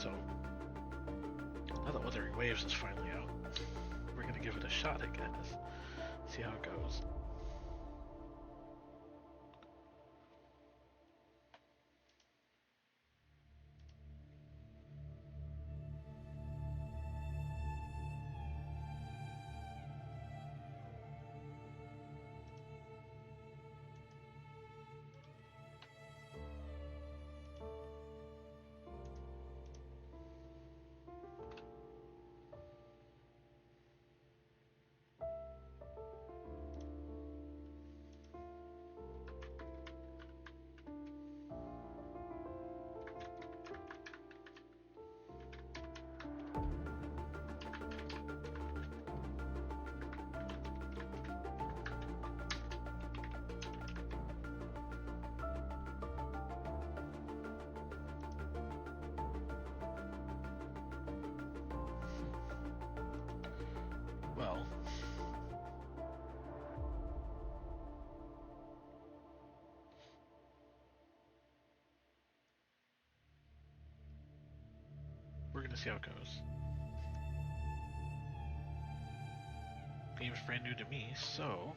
So, now that Wuthering Waves is finally out, we're gonna give it a shot, I guess. See how it goes. Well, we're gonna see how it goes. Game's brand new to me, so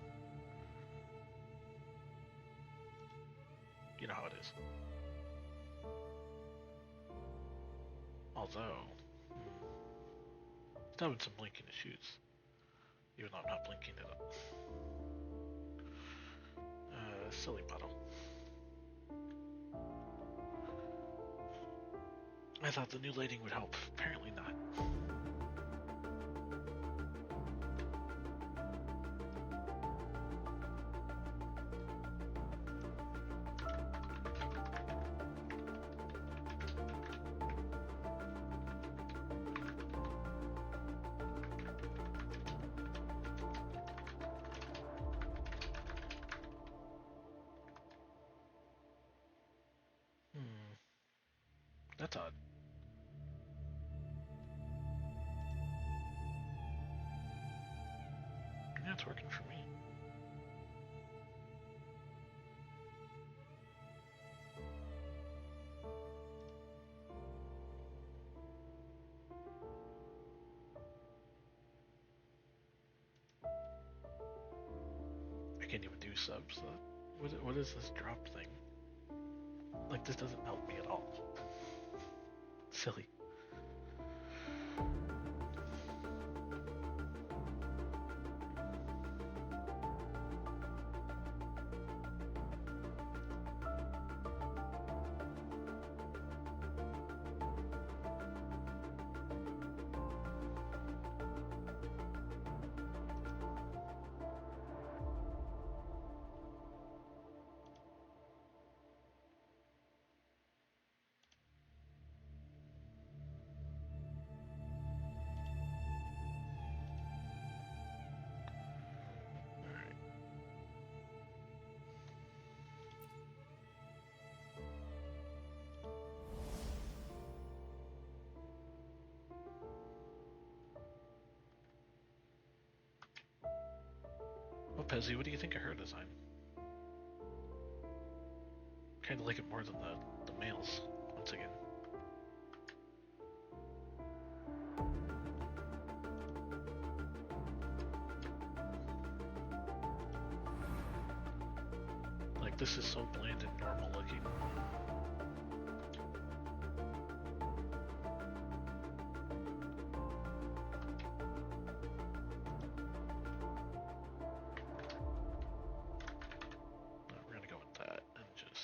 you know how it is. Although, still having some blinking issues, even though I'm not blinking it up. Silly bottle. I thought the new lighting would help. Apparently not. That's odd. Yeah, it's working for me. I can't even do subs. What is this drop thing? Like, this doesn't help me at all. Silly. Well, Pezzy, what do you think of her design? Kind of like it more than the males, once again. Like, this is so bland and normal looking. We're gonna go with that and just...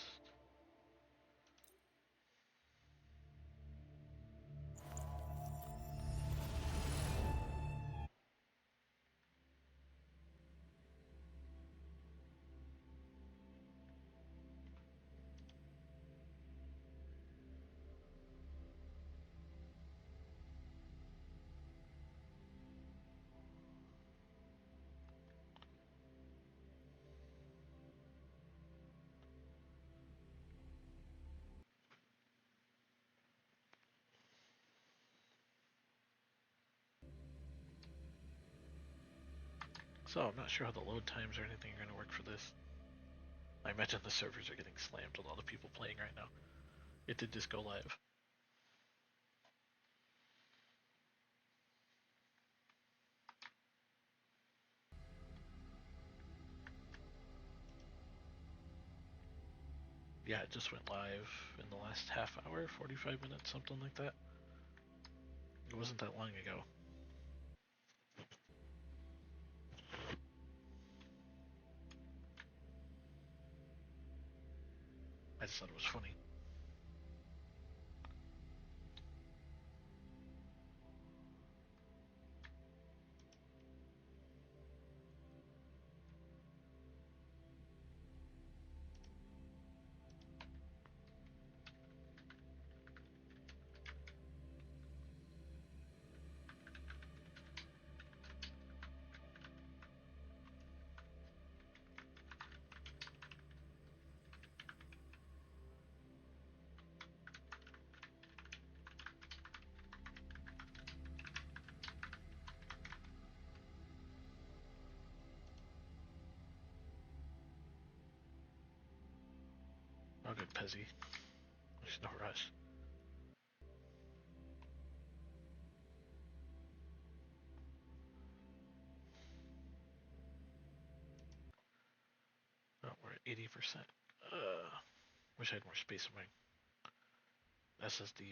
So, I'm not sure how the load times or anything are going to work for this. I imagine the servers are getting slammed with all the people playing right now. It did just go live. Yeah, it just went live in the last half hour, 45 minutes, something like that. It wasn't that long ago. I just thought it was funny. Oh, good, Pezzy. There's no rush. Oh, we're at 80%. Wish I had more space in my SSD.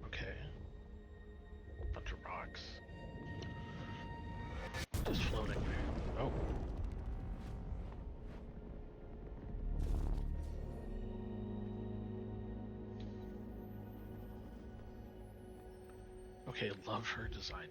Okay. Bunch of rocks. Just floating there. Oh. Okay, love her design.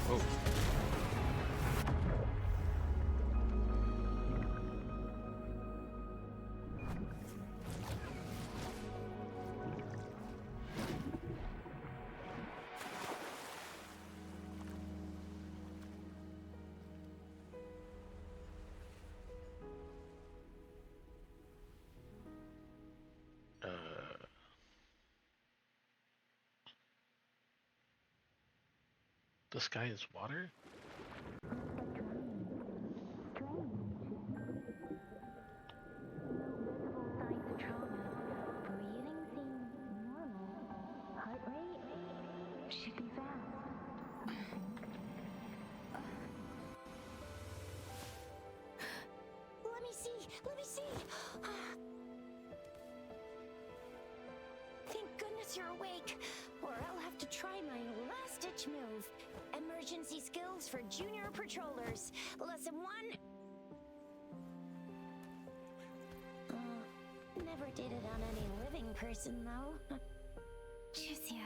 Oh. Uh, the sky is water? Let me see. Thank goodness you're awake, or I'll have to try my last-ditch move. Emergency skills for junior patrollers. Lesson 1. Never did it on any living person, though. Juicia.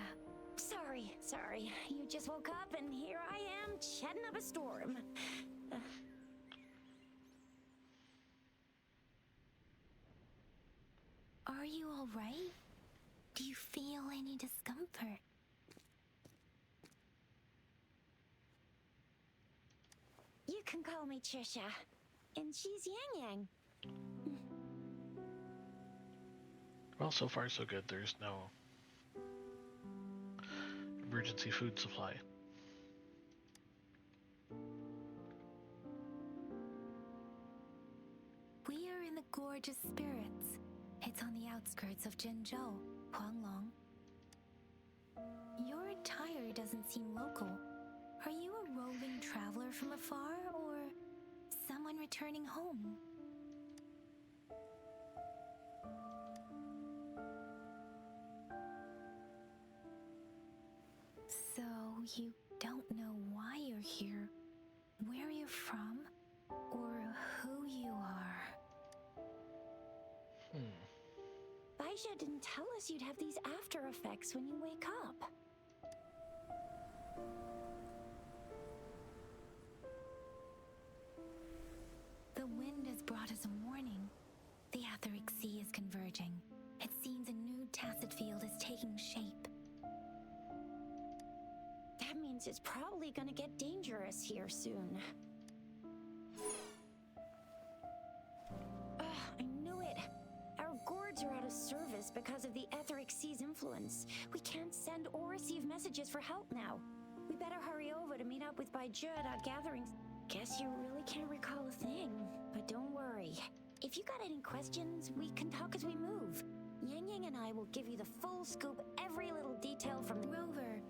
Sorry. You just woke up, and here I am, chatting up a storm. Are you all right? Do you feel any discomfort? You can call me Trisha, and she's Yang Yang. Well, so far so good. There's no emergency food supply. We are in the Gorgeous Spirits. It's on the outskirts of Zhenzhou, Huanglong. seem local. Are you a roving traveler from afar, or someone returning home? So, you don't know why you're here, where you're from, or who you are. Baisha didn't tell us you'd have these after effects when you wake up. The wind has brought us a warning. The Etheric Sea is converging. It seems a new tacit field is taking shape. That means it's probably gonna get dangerous here soon. I knew it. Our gourds are out of service because of the Etheric Sea's influence. We can't send or receive messages for help now. We better hurry over to meet up with Baiju at our gatherings. Guess you really can't recall a thing, but don't worry. If you got any questions, we can talk as we move. Yang Yang and I will give you the full scoop, every little detail from the Rover.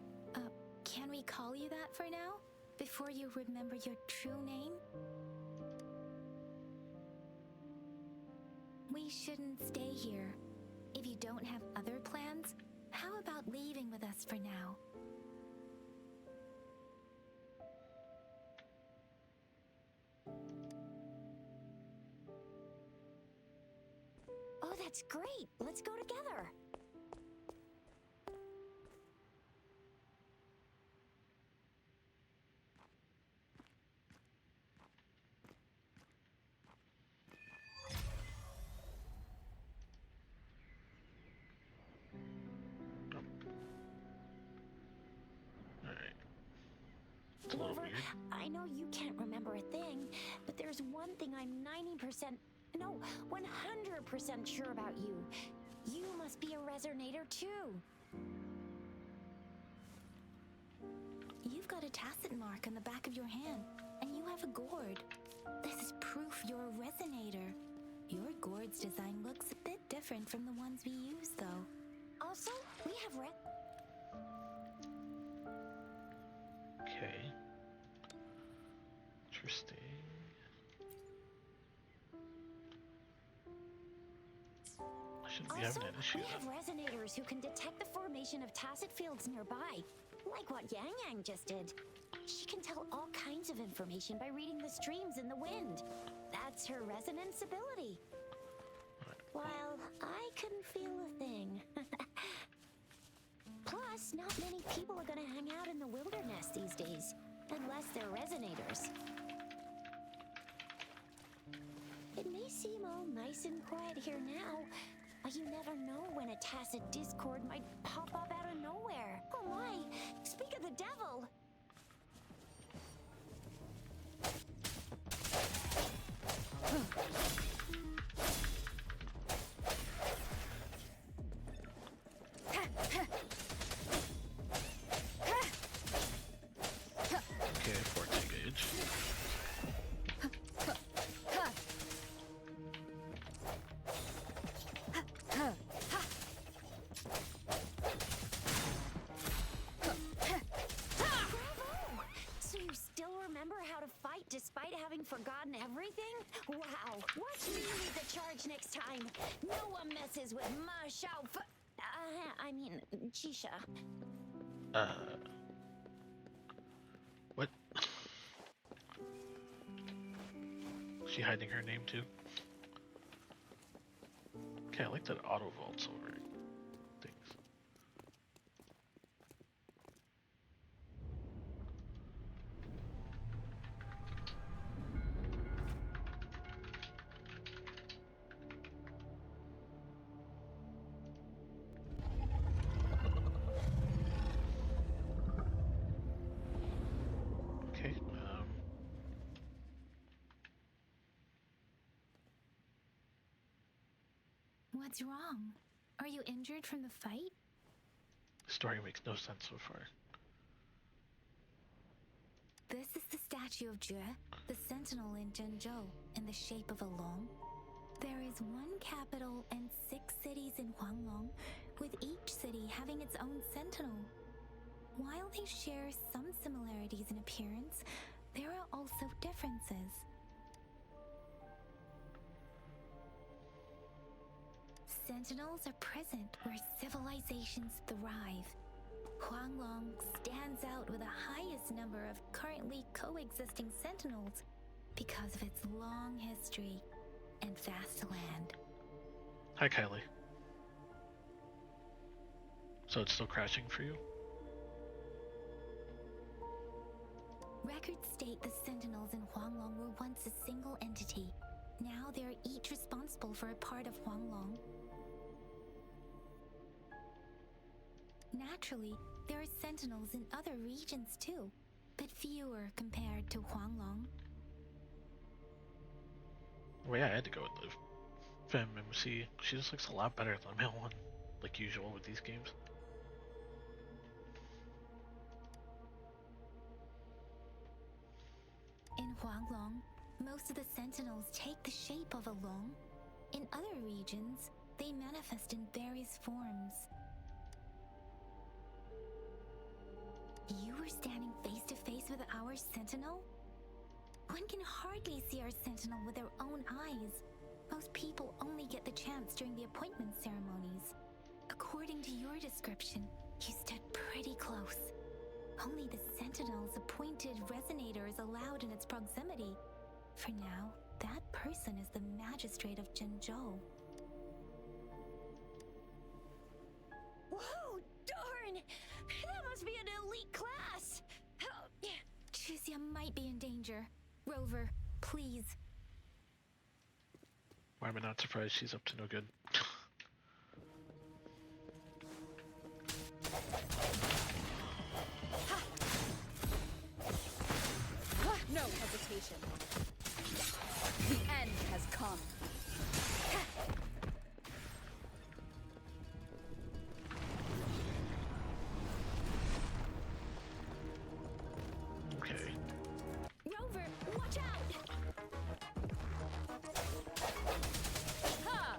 Can we call you that for now? Before you remember your true name? We shouldn't stay here. If you don't have other plans, how about leaving with us for now? Oh, that's great. Let's go together. Rover, I know you can't remember a thing, but there's one thing I'm 90%, no, 100% sure about you. You must be a resonator too. You've got a tacit mark on the back of your hand, and you have a gourd. This is proof you're a resonator. Your gourd's design looks a bit different from the ones we use, though. Also, we have Okay. Interesting. I shouldn't be having an issue. We have resonators who can detect the formation of tacit fields nearby, like what Yang Yang just did. She can tell all kinds of information by reading the streams in the wind. That's her resonance ability. While I couldn't feel a thing. Plus, not many people are gonna hang out in the wilderness these days, unless they're resonators. It may seem all nice and quiet here now, but you never know when a tacit discord might pop up out of nowhere. Oh my, speak of the devil! Okay, 14 gauge. So you still remember how to fight despite having forgotten everything? Wow, watch me lead the charge next time. No one messes with Ma Shao I mean, Chisha. What? Is she hiding her name too? Okay, I like that auto vaults over things. Okay, What's wrong? Are you injured from the fight? the story makes no sense so far. This is the statue of Jue, the sentinel in Zhenzhou, in the shape of a long. There is one capital and 6 cities in Huanglong, with each city having its own sentinel. while they share some similarities in appearance, there are also differences. Sentinels are present where civilizations thrive. Huanglong stands out with the highest number of currently coexisting sentinels because of its long history and vast land. Hi, Kylie. So it's still crashing for you? Records state the Sentinels in Huanglong were once a single entity. Now they are each responsible for a part of Huanglong. Naturally, there are Sentinels in other regions too, but fewer compared to Huanglong. Well, yeah, I had to go with the Femme MC. She just looks a lot better than the male one, like usual with these games. In Huanglong, most of the Sentinels take the shape of a long. In other regions, they manifest in various forms. You were standing face to face with our Sentinel? One can hardly see our Sentinel with their own eyes. Most people only get the chance during the appointment ceremonies. According to your description, you stood pretty close. Only the Sentinel's appointed resonator is allowed in its proximity. For now, that person is the magistrate of Zhenzhou. Whoa, darn! That must be an elite class! Chuzia might be in danger. Rover, please. Why am I not surprised she's up to no good? No hesitation. The end has come. Okay. Rover, watch out! Ha!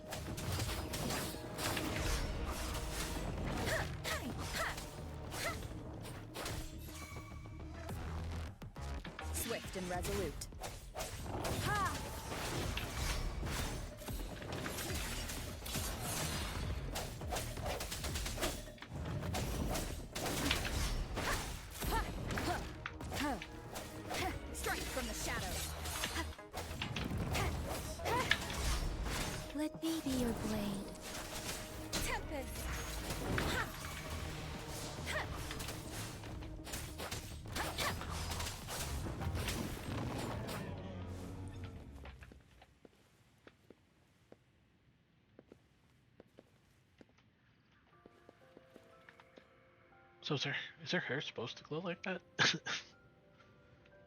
Swift and resolute. Ha! Strike from the shadows. Let me be your blade. Tempest. So is her hair supposed to glow like that?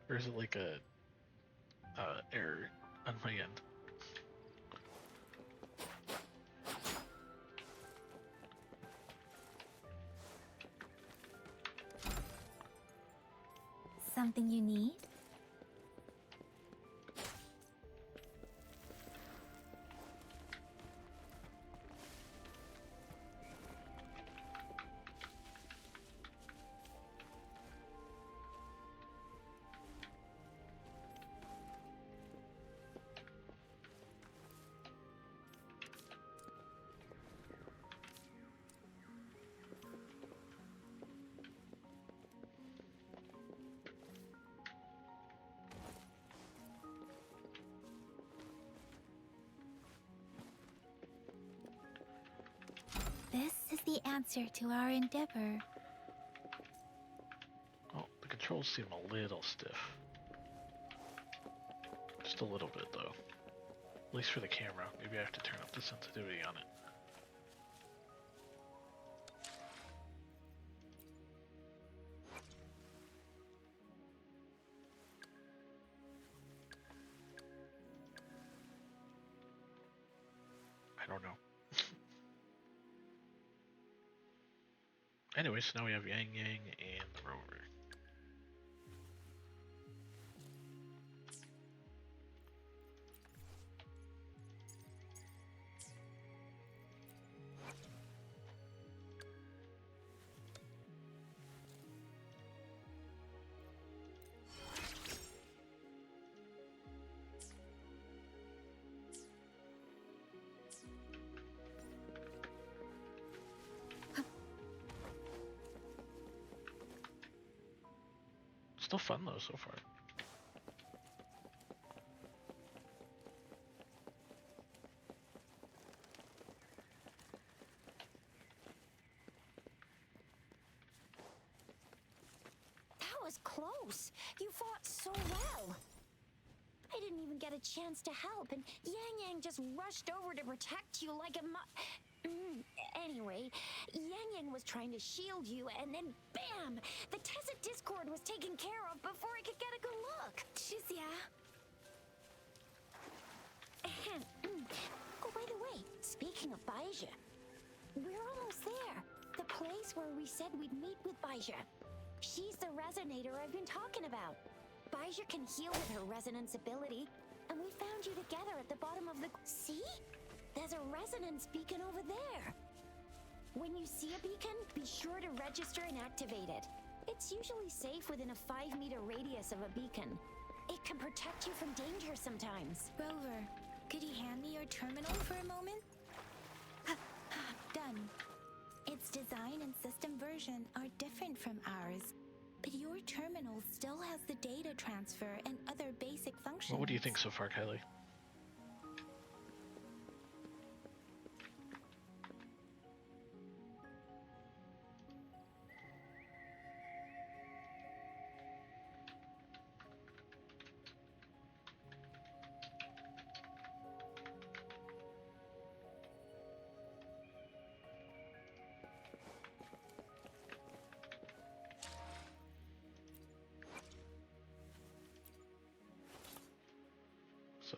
Or is it like a error on my end? Something you need? This is the answer to our endeavor. Oh, the controls seem a little stiff. Just a little bit, though. At least for the camera. Maybe I have to turn up the sensitivity on it. I don't know. Anyway, so now we have Yang Yang and the Rover. Still fun though so far. That was close. You fought so well. I didn't even get a chance to help, and Yang Yang just rushed over to protect you like a Anyway, Yang Yang was trying to shield you, and then bam! The Tacit Discord was taken care of before I could get a good look. Shizia. Oh, by the way, speaking of Baija, we're almost there. The place where we said we'd meet with Baija. She's the resonator I've been talking about. Baija can heal with her resonance ability, and we found you together at the bottom of the... See? There's a resonance beacon over there. When you see a beacon, be sure to register and activate it. It's usually safe within a 5-meter radius of a beacon. It can protect you from danger sometimes. Rover, could you hand me your terminal for a moment? Done. Its design and system version are different from ours, but your terminal still has the data transfer and other basic functions. Well, what do you think so far, Kylie? So,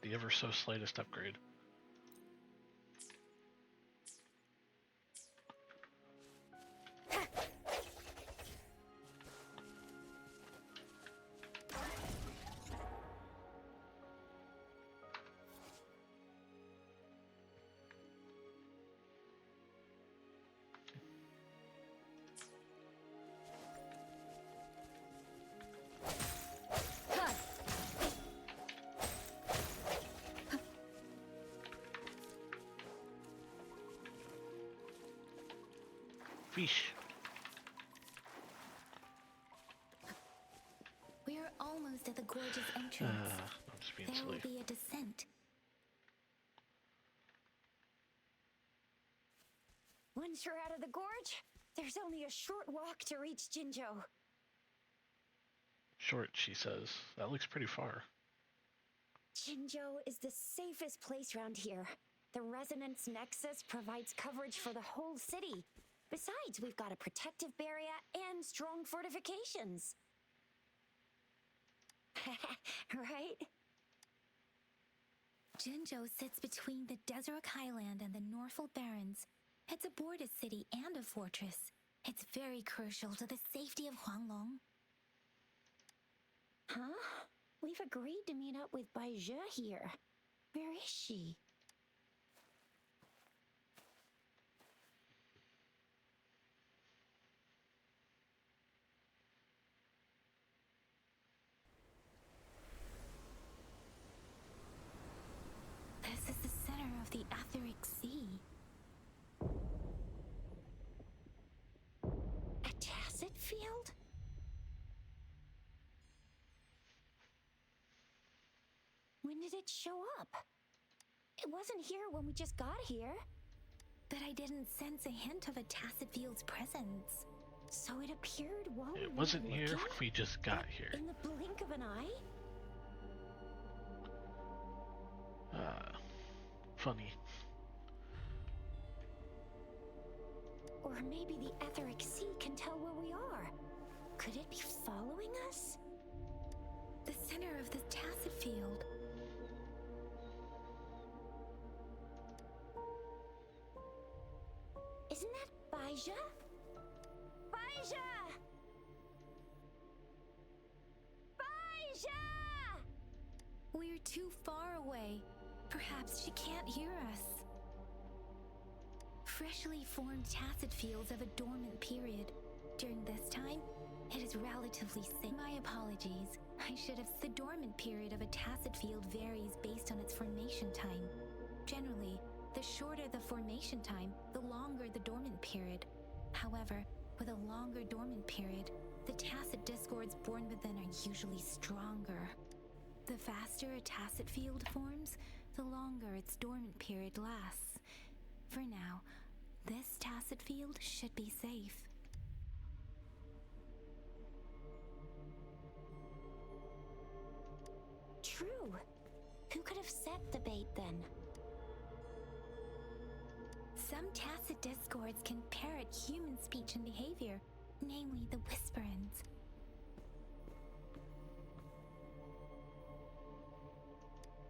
the ever so slightest upgrade. Fish. We are almost at the gorge's entrance. I'm just being There silly. will be a descent. Once you're out of the gorge, there's only a short walk to reach Jinzhou. Short, she says. That looks pretty far. Jinzhou is the safest place around here. The Resonance Nexus provides coverage for the whole city. Besides, we've got a protective barrier and strong fortifications. Right? Jinzhou sits between the Desert Highland and the Norfolk Barrens. It's a border city and a fortress. It's very crucial to the safety of Huanglong. Huh? We've agreed to meet up with Baija here. Where is she? This is the center of the Etheric Sea. A tacit field? When did it show up? It wasn't here when we just got here. But I didn't sense a hint of a tacit field's presence. So it appeared while we It were wasn't here looking? when we just got here. In the blink of an eye? Funny. Or maybe the Etheric Sea can tell where we are. Could it be following us? The center of the tacit field. Isn't that Baija? Baija! Baija! We're too far away. Perhaps she can't hear us. Freshly formed tacit fields have a dormant period. During this time, it is relatively safe. My apologies. I should have. The dormant period of a tacit field varies based on its formation time. Generally, the shorter the formation time, the longer the dormant period. However, with a longer dormant period, the tacit discords born within are usually stronger. The faster a tacit field forms, the longer its dormant period lasts. For now, this tacit field should be safe. True. Who could have set the bait then? Some tacit discords can parrot human speech and behavior, namely the whisperins.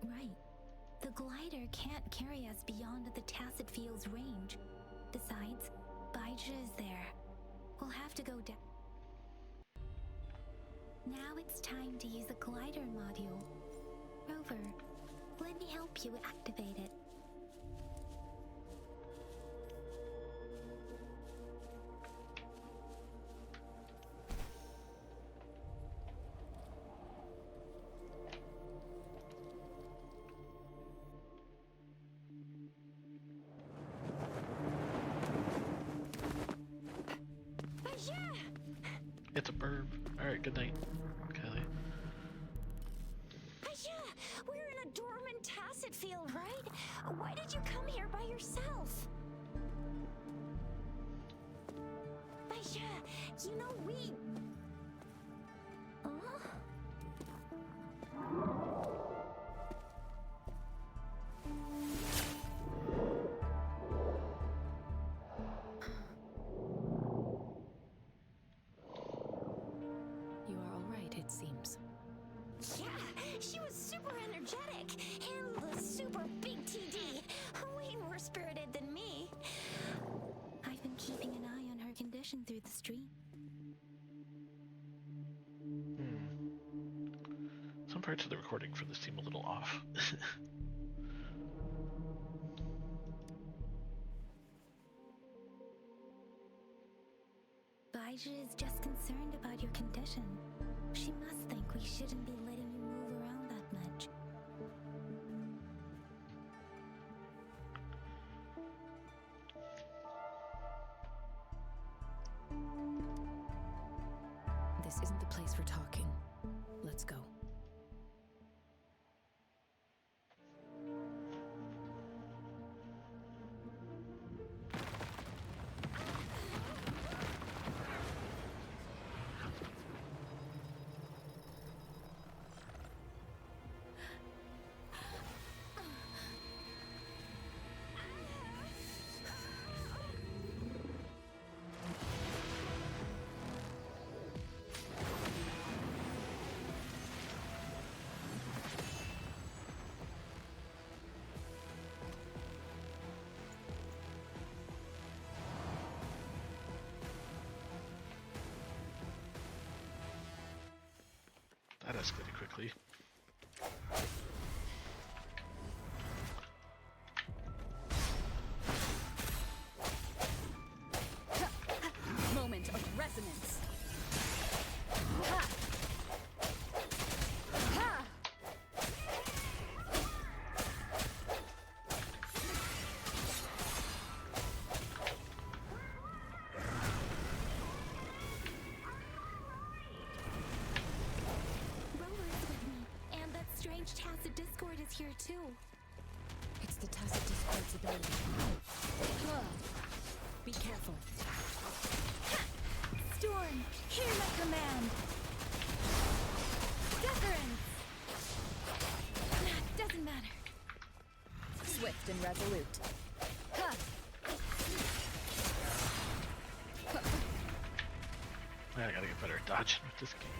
Right. The glider can't carry us beyond the tacit field's range. Besides, Baija is there. We'll have to go down. Now it's time to use the glider module. Rover, let me help you activate it. It's a burb. Alright, good night, Kylie. We're in a dormant tacit field, right? Why did you come here by yourself? Baija, you know we... You are all right, it seems. Yeah, she was super energetic and the super big TD. Way more spirited than me. I've been keeping an eye on her condition through the stream. Some parts of the recording for this seem a little off. Baija is just concerned about your condition. She must think we shouldn't be letting you move around that much. This isn't the place for talking. Let's go. That escalated quickly. Moment of resonance. Ha! Ha! Rover is with me, and that strange tacit discord is here too. It's the tacit discord's ability. Huh. Be careful. Storm, hear my command! Deference! Doesn't matter. Swift and resolute. Ha! I gotta get better at dodging with this game.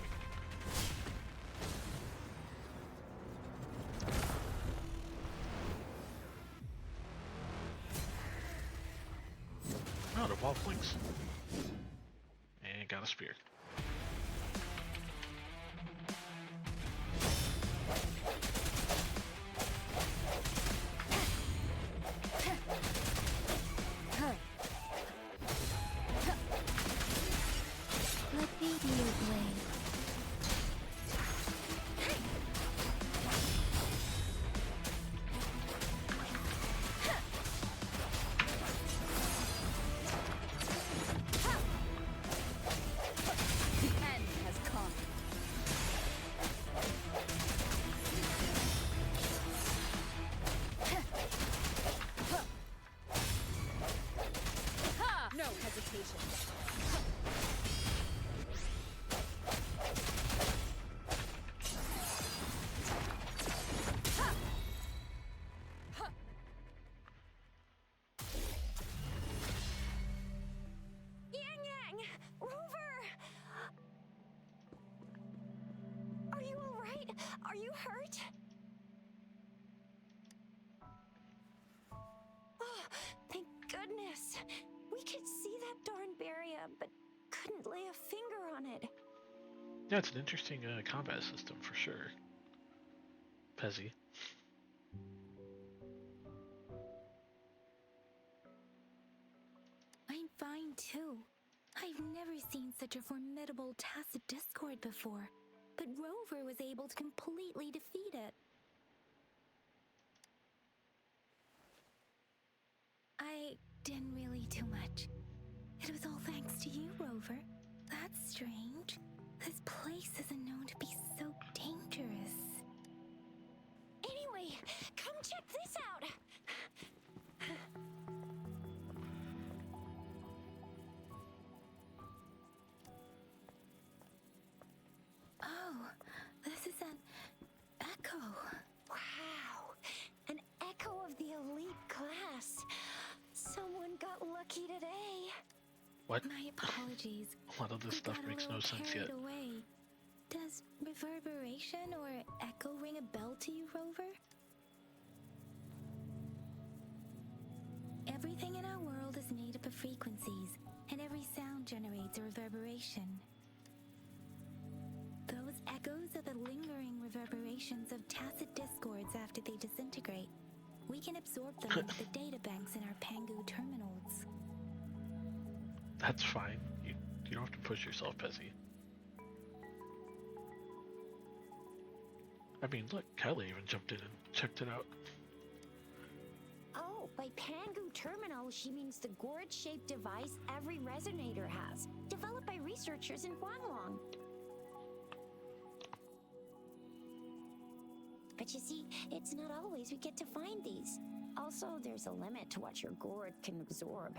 Oh, the ball blinks. And got a spear. Huh. Let me be your blade. limitations. Yang Yang! Rover! Are you alright? Are you hurt? Oh, thank goodness. We could see that darn barrier, but couldn't lay a finger on it. Yeah, it's an interesting combat system for sure. Pezzy. I'm fine too. I've never seen such a formidable tacit discord before, but Rover was able to completely defeat it. I didn't really do much. It was all thanks to you, Rover. That's strange. This place isn't known to be so dangerous. Anyway, come check this out. Oh, this is an echo. Wow, an echo of the elite class. Someone got lucky today. What? My apologies. A lot of this We stuff got a makes no little sense carried yet. away. Does reverberation or echo ring a bell to you, Rover? Everything in our world is made up of frequencies, and every sound generates a reverberation. Those echoes are the lingering reverberations of tacit discords after they disintegrate. We can absorb them into the data banks in our Pangu terminals. That's fine. You don't have to push yourself, Pezzy. I mean, look, Kylie even jumped in and checked it out. Oh, by Pangu Terminal, she means the gourd-shaped device every resonator has, developed by researchers in Huanglong. But you see, it's not always we get to find these. Also, there's a limit to what your gourd can absorb.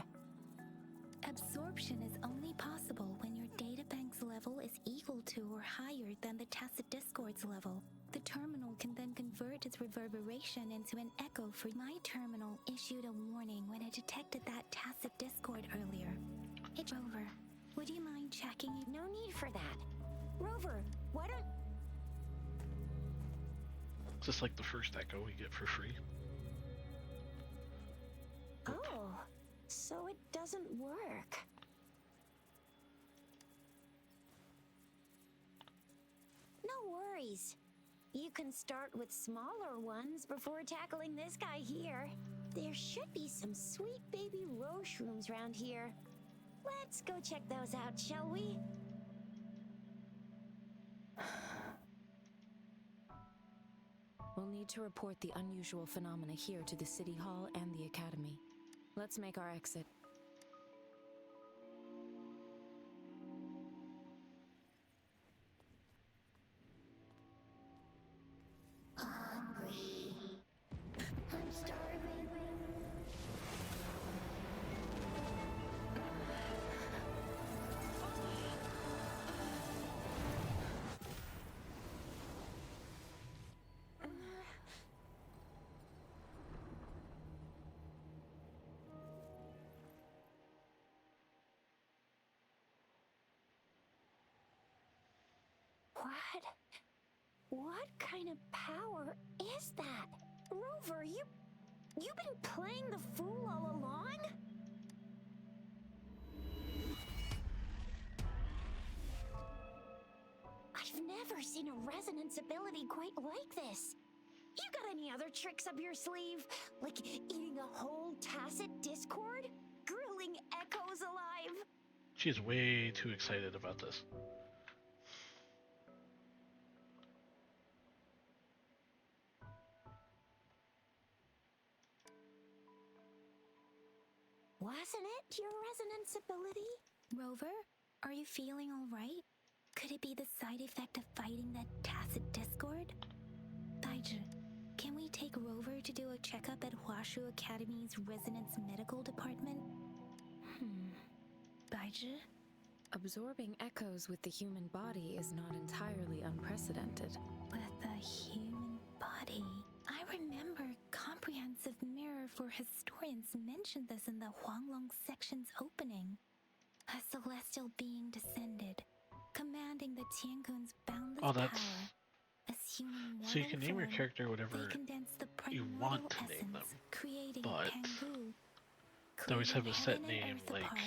Absorption is only possible when your databank's level is equal to or higher than the tacit discord's level. The terminal can then convert its reverberation into an echo. For my terminal issued a warning when it detected that tacit discord earlier. It's over. Would you mind checking it? No need for that. Rover, why don't... Just like the first echo we get for free. Oh, so it doesn't work. No worries. You can start with smaller ones before tackling this guy here. There should be some sweet baby roshrooms around here. Let's go check those out, shall we? We'll need to report the unusual phenomena here to the City Hall and the Academy. Let's make our exit. Hungry. I'm starving. What? What kind of power is that? Rover, you've been playing the fool all along? I've never seen a resonance ability quite like this. You got any other tricks up your sleeve? Like eating a whole tacit discord? Grilling echoes alive? She is way too excited about this. Wasn't it your resonance ability? Rover, are you feeling all right? Could it be the side effect of fighting that tacit discord? Taiju, can we take Rover to do a checkup at Huashu Academy's Resonance Medical Department? Absorbing echoes with the human body is not entirely unprecedented. With the human body. I remember comprehensive mirror for historians mentioned this in the Huanglong section's opening. A celestial being descended, commanding the Tiankun's boundless Oh, that's... power. Assuming So you mortal can name your form, character whatever they condense the you primordial want to essence, name them, creating but Pangu. they always have a Cleaving set heaven and name, earth like apart,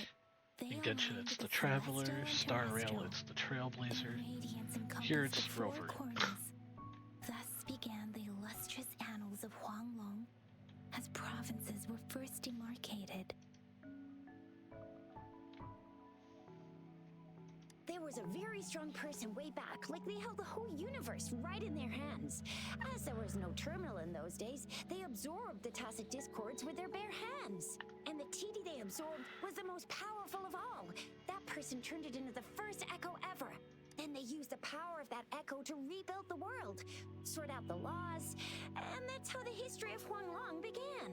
they in Genshin aligned it's the the Traveler, celestial and Star Rail terrestrial. it's the Their Trailblazer, radiance here encompassed it's the four Rover. corners. Thus began the illustrious annals of Huanglong, as provinces were first demarcated. There was a very strong person way back, like they held the whole universe right in their hands. As there was no terminal in those days, they absorbed the tacit discords with their bare hands. And the TD they absorbed was the most powerful of all. That person turned it into the first echo ever. Then they used the power of that echo to rebuild the world, sort out the laws, and that's how the history of Huanglong began.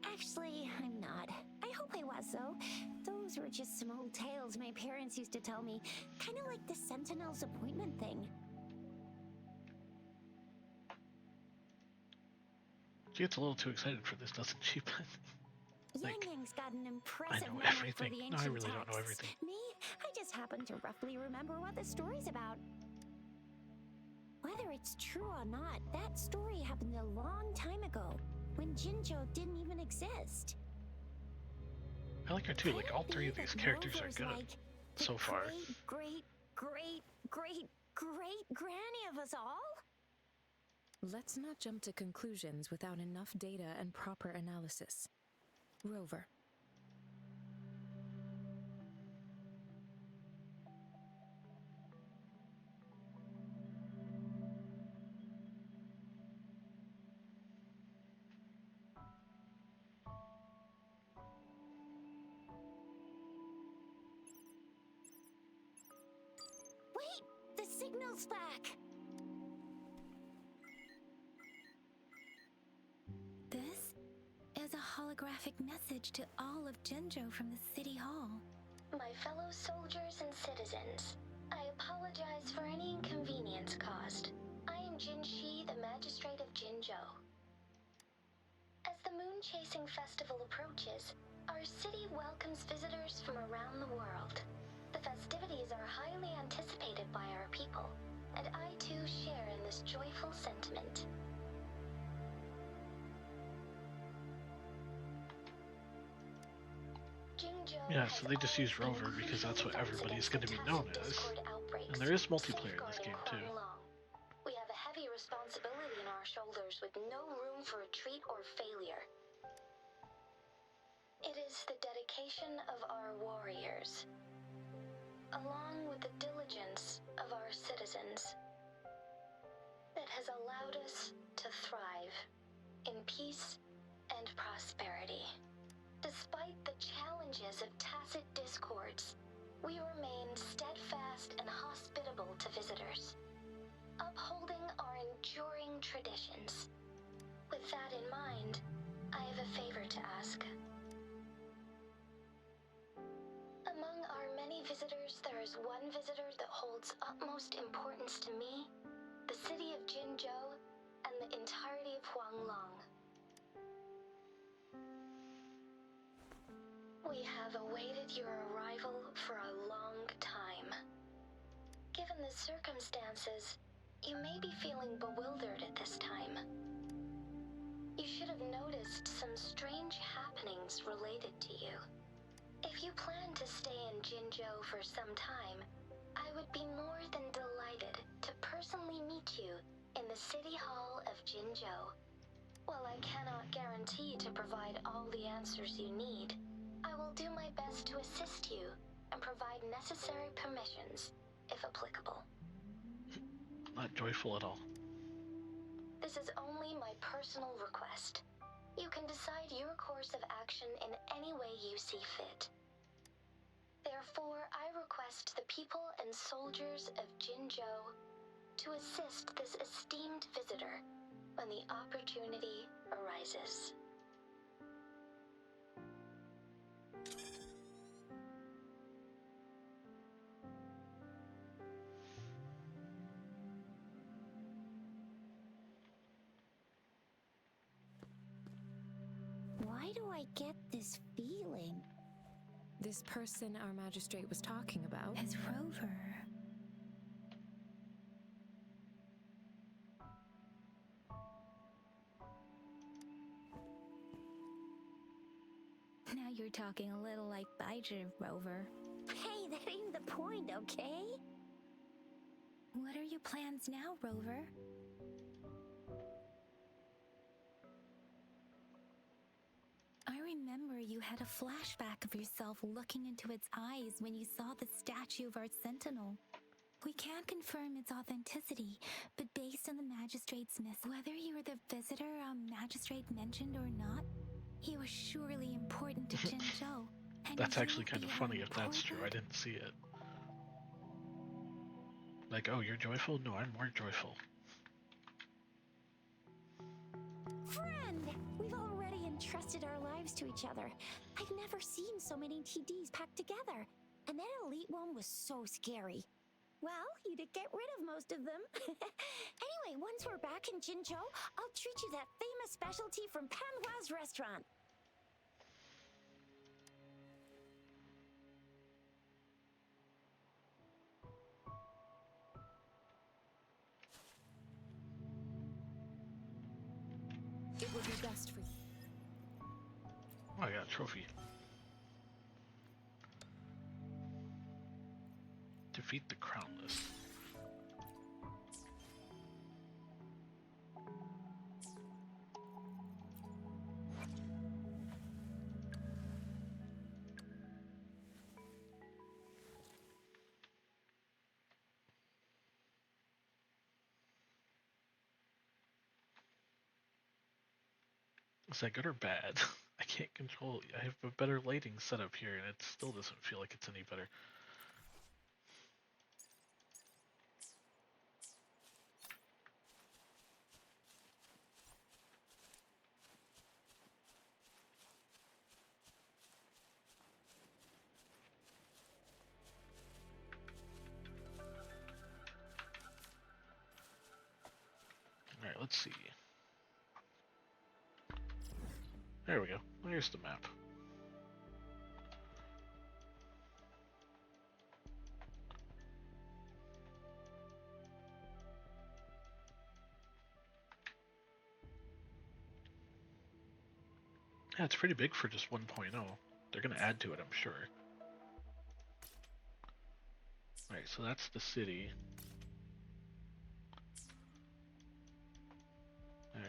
Actually, I'm not. I hope I was, though. Those were just some old tales my parents used to tell me. Kind of like the Sentinel's appointment thing. She gets a little too excited for this, doesn't she? Yang Like, Yang's got an I impressive know memory for everything. the No, ancient I really don't know texts. everything. Me, I just happen to roughly remember what the story's about. Whether it's true or not, that story happened a long time ago, when Jinzhou didn't even exist. I like her too, like all three of Could it these be that characters are Rover's good like the so far. Great granny of us all? Let's not jump to conclusions without enough data and proper analysis. Rover. Wait, the signal's back. This is a holographic message to all of Jinzhou from the City Hall. My fellow soldiers and citizens, I apologize for any inconvenience caused. I am Jin Shi, the Magistrate of Jinzhou. As the Moon Chasing Festival approaches, our city welcomes visitors from around the world. The festivities are highly anticipated by our people, and I too share in this joyful sentiment. Yeah, so they just use Rover because that's what everybody's going to be known as. And there is multiplayer in this game too. We have a heavy responsibility on our shoulders with no room for retreat or failure. It is the dedication of our warriors, along with the diligence of our citizens, that has allowed us to thrive in peace and prosperity. Despite the challenges of tacit discords, we remain steadfast and hospitable to visitors, upholding our enduring traditions. With that in mind, I have a favor to ask. Among our many visitors, there is one visitor that holds utmost importance to me, the city of Jinzhou, and the entirety of Huanglong. We have awaited your arrival for a long time. Given the circumstances, you may be feeling bewildered at this time. You should have noticed some strange happenings related to you. If you plan to stay in Jinzhou for some time, I would be more than delighted to personally meet you in the City Hall of Jinzhou. While I cannot guarantee to provide all the answers you need, I will do my best to assist you and provide necessary permissions, if applicable. Not joyful at all. This is only my personal request. You can decide your course of action in any way you see fit. Therefore, I request the people and soldiers of Jinzhou to assist this esteemed visitor when the opportunity arises. Why do I get this feeling? This person our magistrate was talking about As Rover. Now you're talking a little like Bijah, Rover. Hey, that ain't the point, okay? What are your plans now, Rover? I remember you had a flashback of yourself looking into its eyes when you saw the statue of our sentinel. We can't confirm its authenticity, but based on the magistrate's myth, whether you were the visitor our magistrate mentioned or not, he was surely important to Jinzhou. That's actually kind of funny if that's true. I didn't see it. Like, oh, you're joyful? No, I'm more joyful. Friend! We've already entrusted our lives to each other. I've never seen so many TDs packed together. And that elite one was so scary. Well, you did get rid of most of them. Anyway, once we're back in Jinzhou, I'll treat you that famous specialty from Panhua's restaurant. It would be best for you. Oh, I got a trophy. Defeat the Crownless. Is that good or bad? I can't control. I have a better lighting setup here, and it still doesn't feel like it's any better. All right, let's see. There we go. Here's the map. Yeah, it's pretty big for just 1.0. They're going to add to it, I'm sure. Alright, so that's the city. Alright.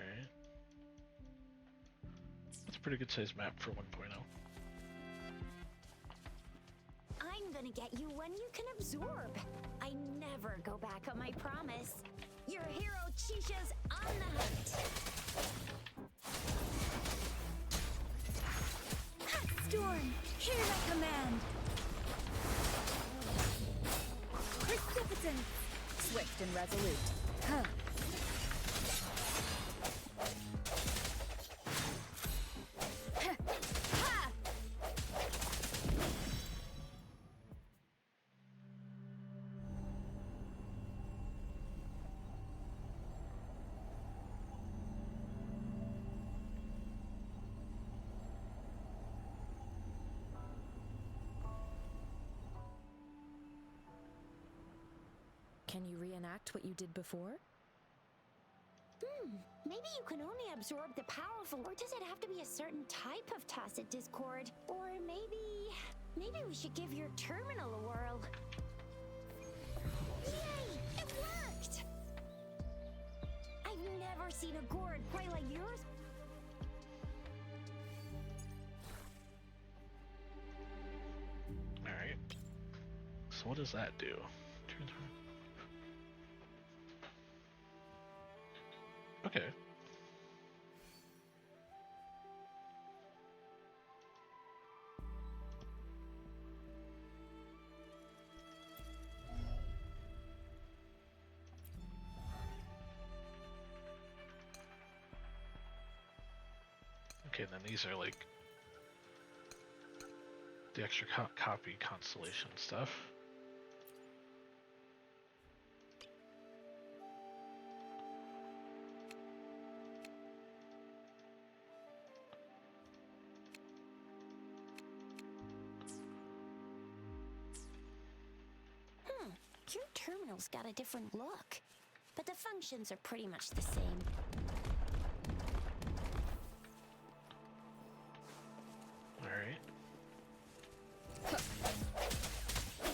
That's a pretty good sized map for 1.0. I'm gonna get you one you can absorb. I never go back on my promise. Your hero Chisha's on the hunt. Storm, hear my command! Precipitant! Swift and resolute. Huh. Can you reenact what you did before? Maybe you can only absorb the powerful, or does it have to be a certain type of tacit discord? Or maybe we should give your terminal a whirl. Yay! It worked! I've never seen a gourd quite like yours. Alright. So what does that do? Okay. Okay, then these are like the extra copy constellation stuff. terminal's got a different look, but the functions are pretty much the same. Alright.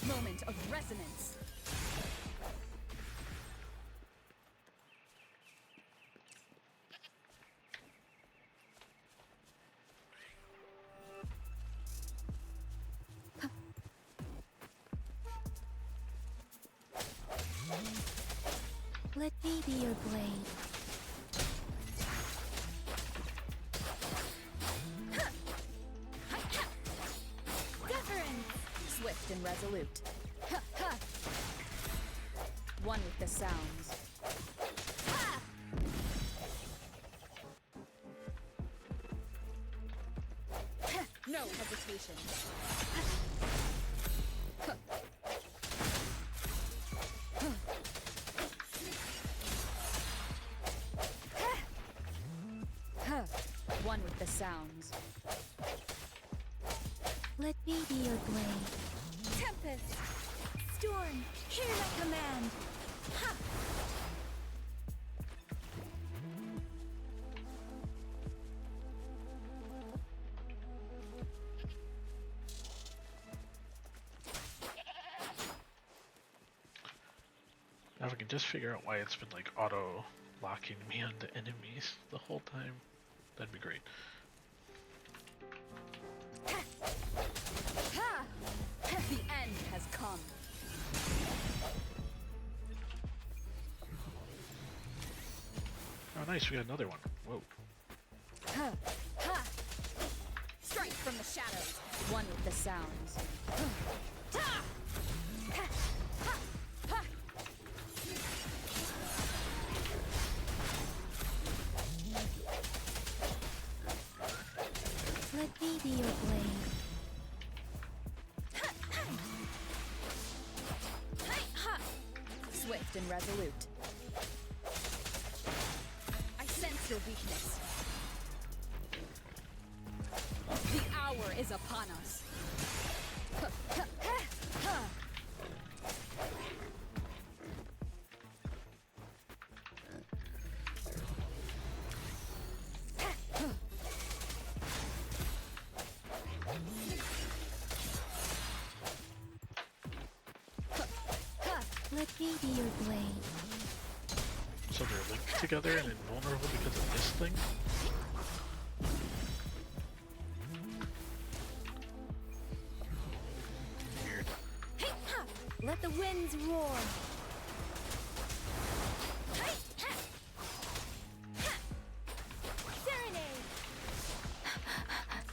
Moment of resonance. Let me be your blade. Swift and resolute. Ha, ha. One with the sounds. Ha! Ha! No hesitation. Ha! Ha! Ha! One with the sounds. Let me be your blade. Tempest! Storm! Hear my command! Ha! Now if I can just figure out why it's been like auto-locking me onto enemies the whole time, that'd be great. Ha! The end has come. Oh nice, we got another one. Whoa. Ha! Ha! Strike from the shadows. One with the sounds. Ha! Ha! Ha! Ha! Let me be your blade. Swift and resolute. I sense your weakness. The hour is upon us. Ha, ha, ha, ha. Let me be your blade. So they're linked together and invulnerable because of this thing? Weird. Let the winds roar! Serenade!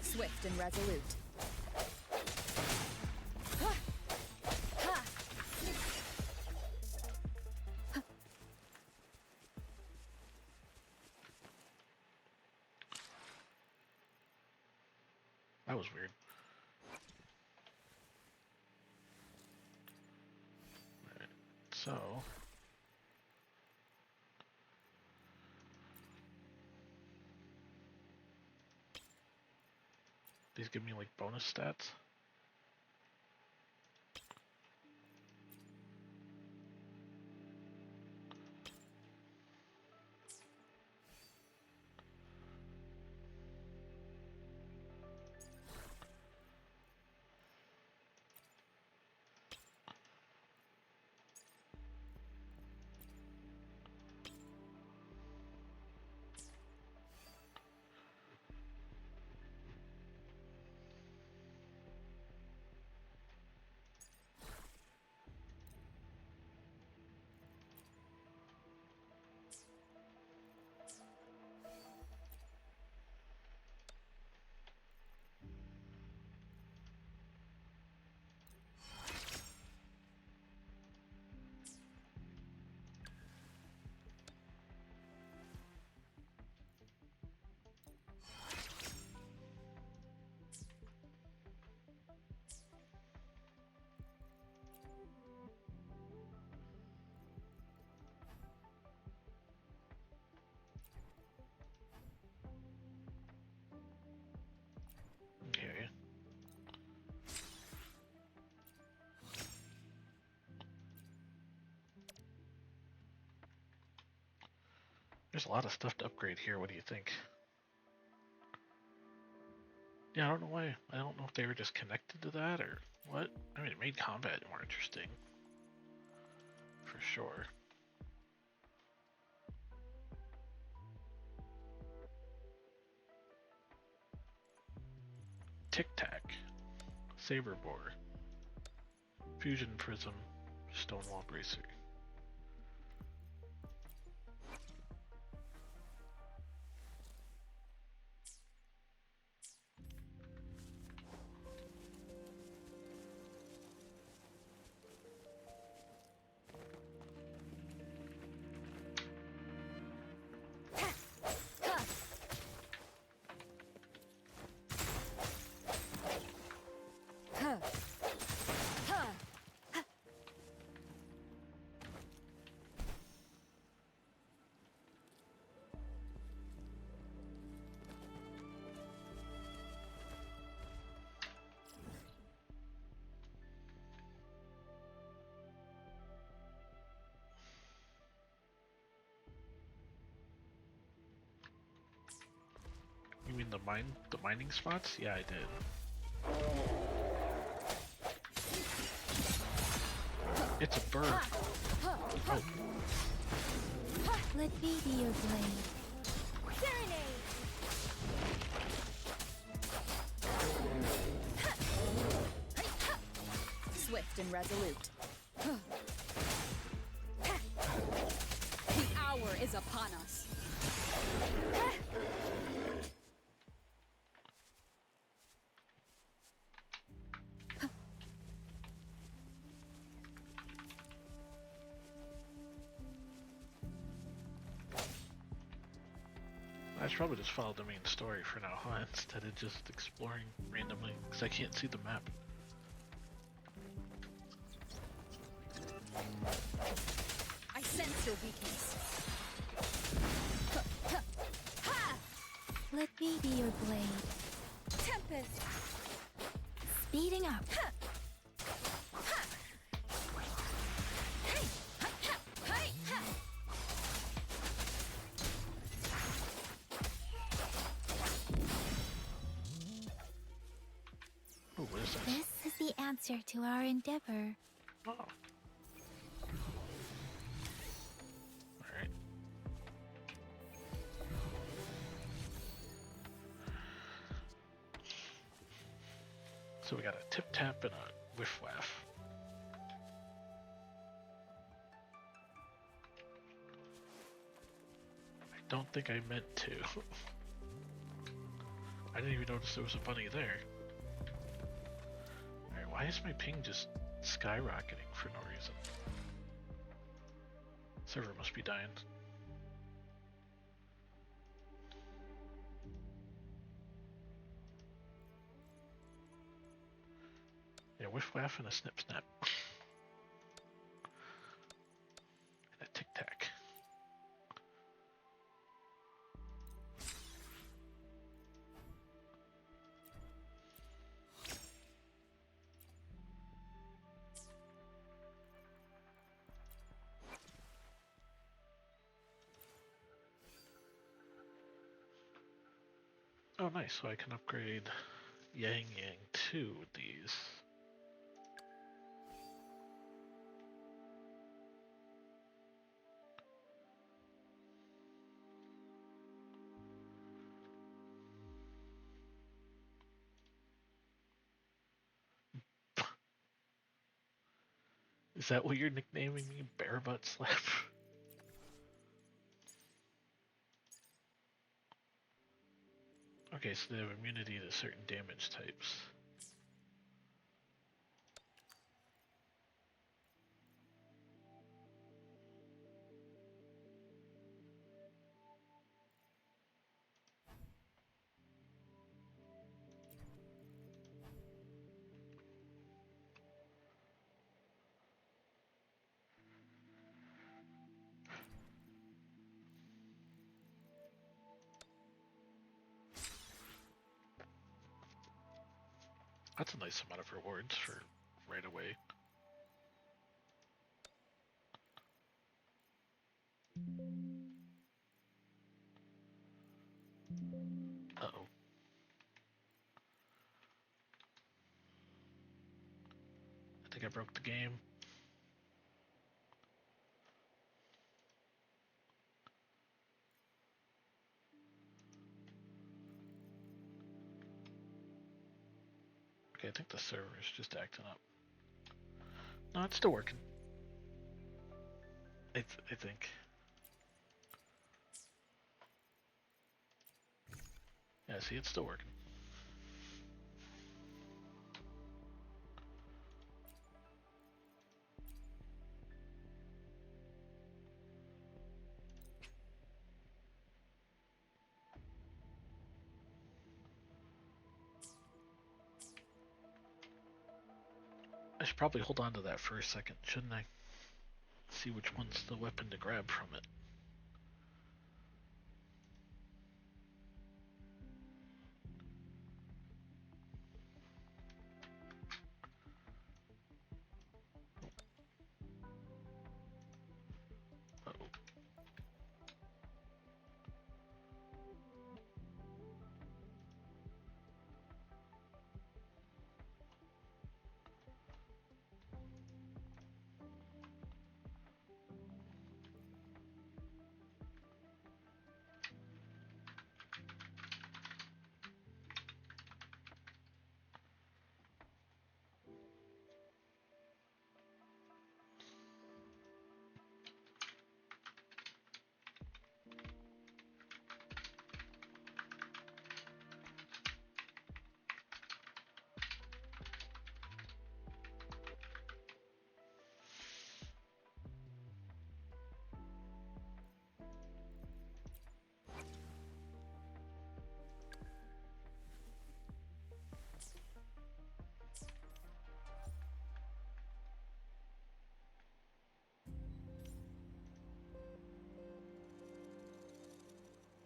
Swift and resolute. Ha! Ha! That was weird. Alright, so... These give me like bonus stats? There's a lot of stuff to upgrade here. What do you think? Yeah, I don't know why. I don't know if they were just connected to that or what. I mean, it made combat more interesting. For sure. Tic Tac. Saber Bore. Fusion Prism. Stonewall Bracer. You mean the mining spots? Yeah, I did. It's a bird. Oh. Let me be your blade. Serenade! Swift and resolute. The hour is upon us. I should probably just follow the main story for now, huh? Instead of just exploring randomly, because I can't see the map. I sense your weakness. Let me be your blade. Tempest! Speeding up. Oh, what is that? This is the answer to our endeavor. Oh. Alright. So we got a tip tap and a whiff waff. I don't think I meant to. I didn't even notice there was a bunny there. Alright, why is my ping just skyrocketing for no reason? Server must be dying. Yeah, whiff waff and a snip snap. And a tic tac. Oh nice, so I can upgrade Yang Yang 2 with these. Is that what you're nicknaming me? Bear butt slap? Okay, so they have immunity to certain damage types. That's a nice amount of rewards for right away. Uh-oh. I think I broke the game. Okay, I think the server is just acting up. No, it's still working. I think. Yeah, see, it's still working. I should probably hold on to that for a second, shouldn't I? See which one's the weapon to grab from it. Uh-oh.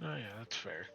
Oh yeah, that's fair.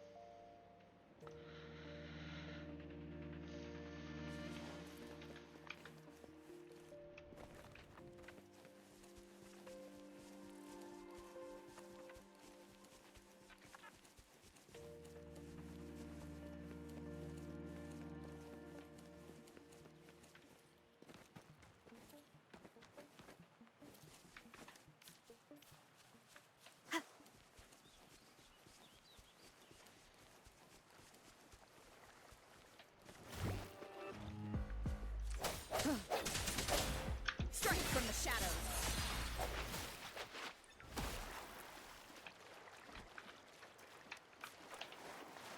Strike from the shadows.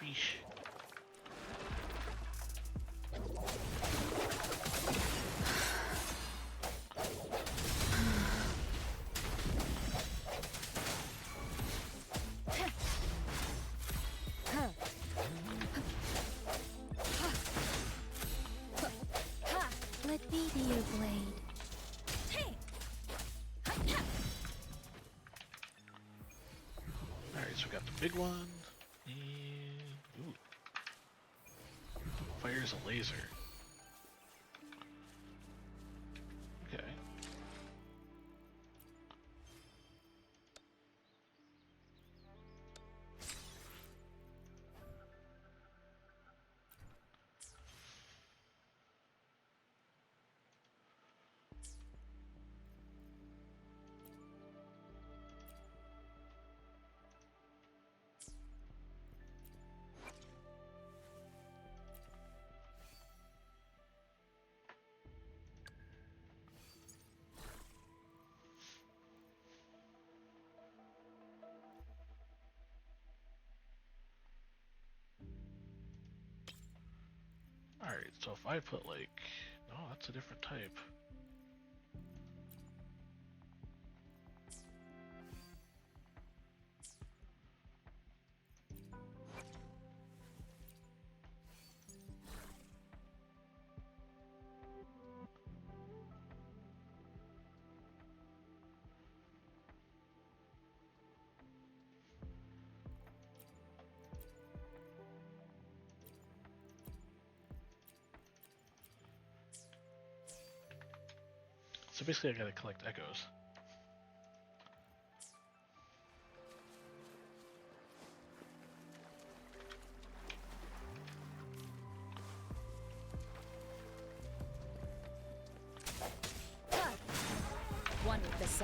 Beesh. Let me be your blade. Alright, so we got the big one. And ooh. Fires a laser. Okay. Alright, so if I put like... No, that's a different type. So basically I gotta collect echoes.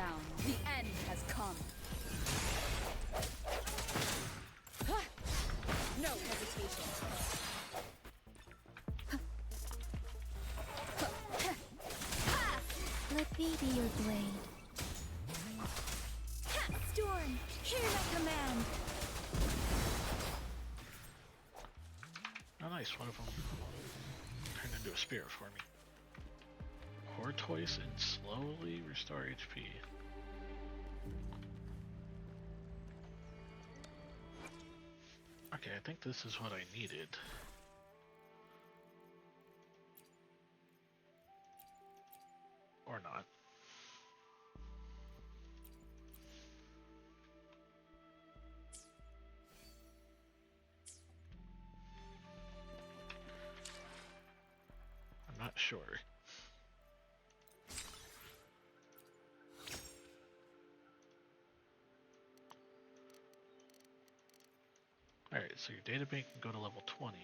sound. The end has come. No hesitation. Let me be your blade. Storm, hear my command. Oh, nice. One of them turned into a spirit for me. Tortoise and slowly restore HP. Okay, I think this is what I needed. Or not. I'm not sure. Alright, so your data bank can go to level 20.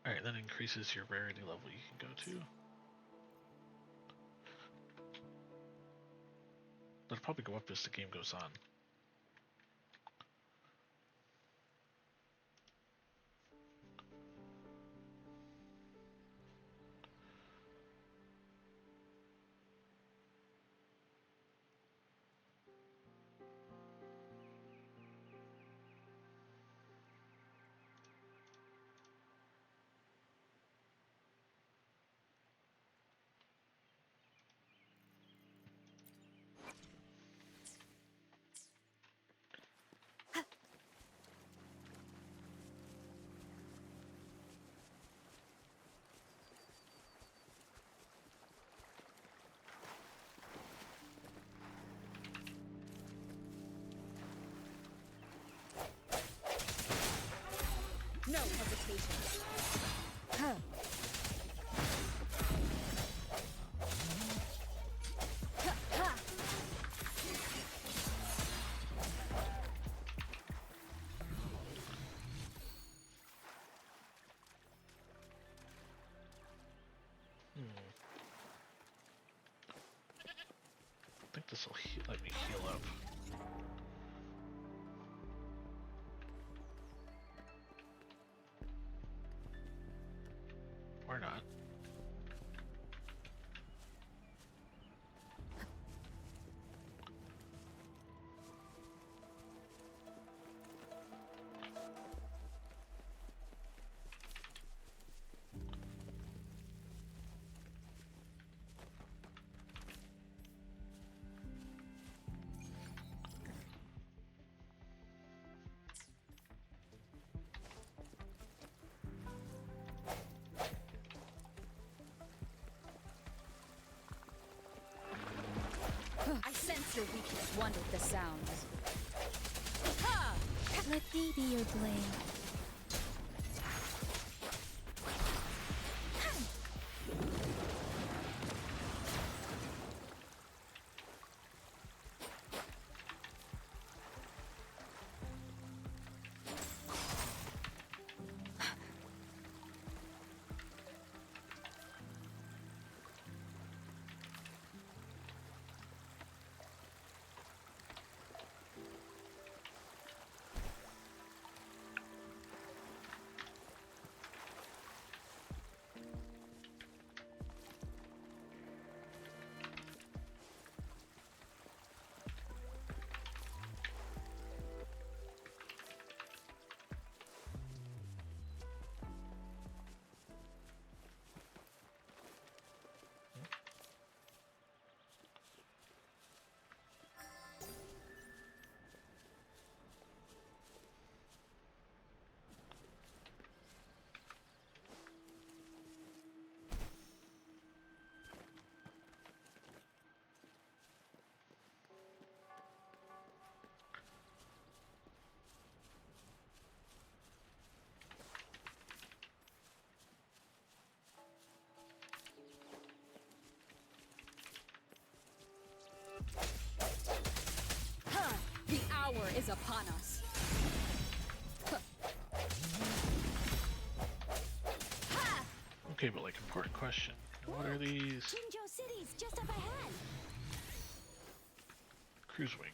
Alright, that increases your rarity level you can go to. That'll probably go up as the game goes on. No hesitation. Huh. I think this will let me heal up. Or not. I sense your weakness, one with the sounds. Ha! Let thee be your blade. is upon us. Okay, but like, important question. What are these? Jinzhou City's just up ahead. Cruise wing.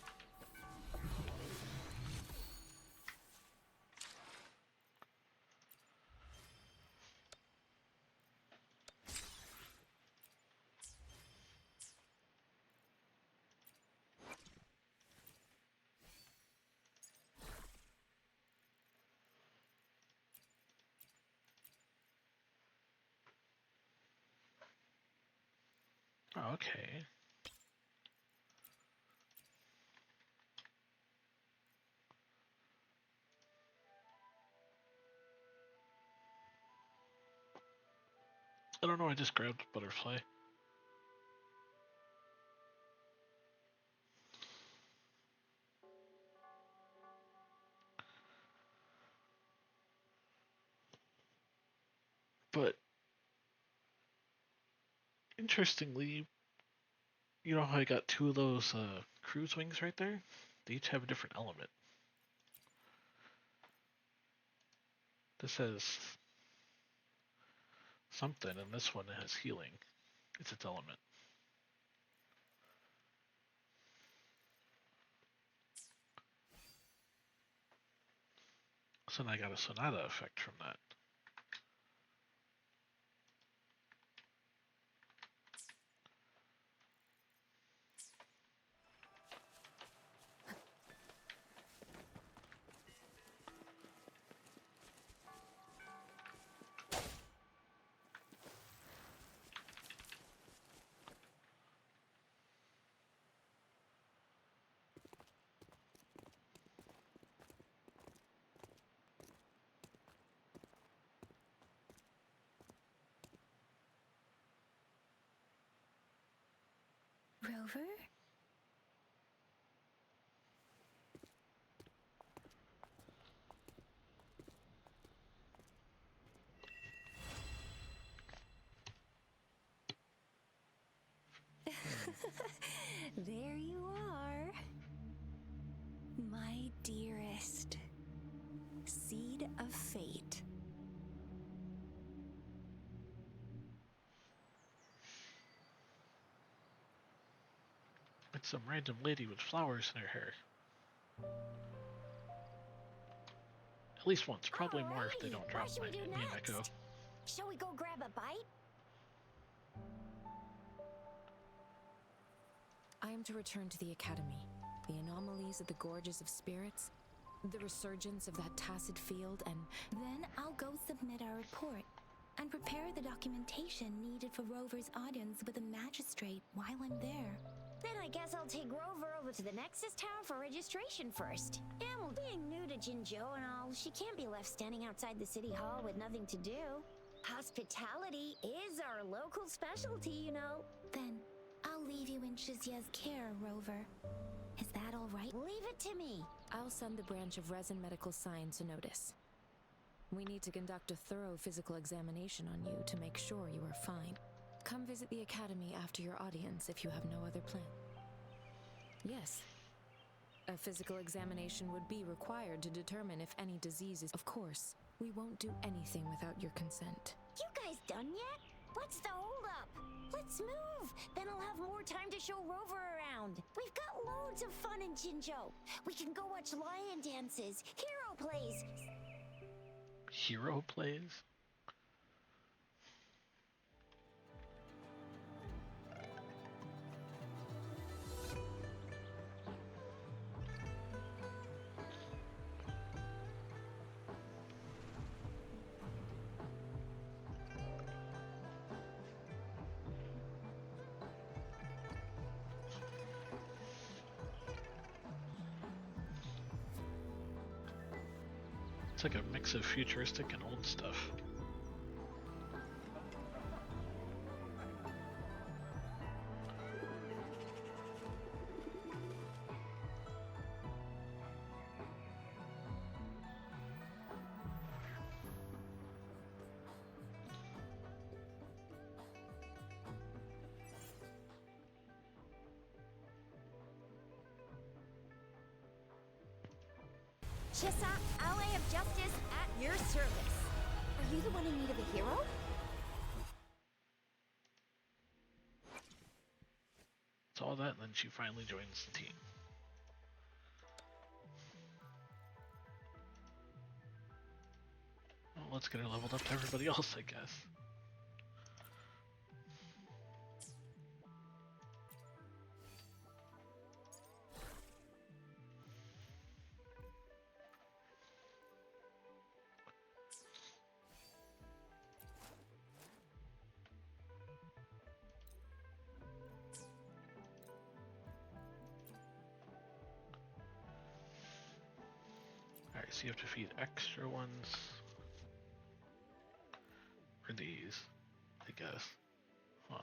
Oh, okay. I don't know, I just grabbed butterfly. But interestingly, you know how I got two of those cruise wings right there? They each have a different element. This has something, and this one has healing. It's its element. So then I got a Sonata effect from that. Rover? There you are. My dearest. Seed of fate. It's some random lady with flowers in her hair. At least once, probably more if they Alrighty, don't what drop should we do me and Echo. next? Shall we go grab a bite? I am to return to the Academy. The anomalies of the Gorges of Spirits, the resurgence of that tacit field, and Then I'll go submit our report and prepare the documentation needed for Rover's audience with the magistrate while I'm there. Then I guess I'll take Rover over to the Nexus Tower for registration first. And being new to Jinzhou and all, she can't be left standing outside the city hall with nothing to do. Hospitality is our local specialty, you know. Then I'll leave you in Shizia's care, Rover. Is that all right? Leave it to me. I'll send the branch of Resin Medical Science a notice. We need to conduct a thorough physical examination on you to make sure you are fine. Come visit the Academy after your audience if you have no other plan. Yes. A physical examination would be required to determine if any disease is... Of course, we won't do anything without your consent. You guys done yet? What's the holdup? Let's move. Then I'll have more time to show Rover around. We've got loads of fun in Jinzhou. We can go watch lion dances, hero plays. Hero plays? It's like a mix of futuristic and old stuff. Chissa, ally of justice, at your service. Are you the one in need of a hero? It's all that, and then she finally joins the team. Well, let's get her leveled up to everybody else, I guess. Alright, so you have to feed extra ones. Or these, I guess. Huh.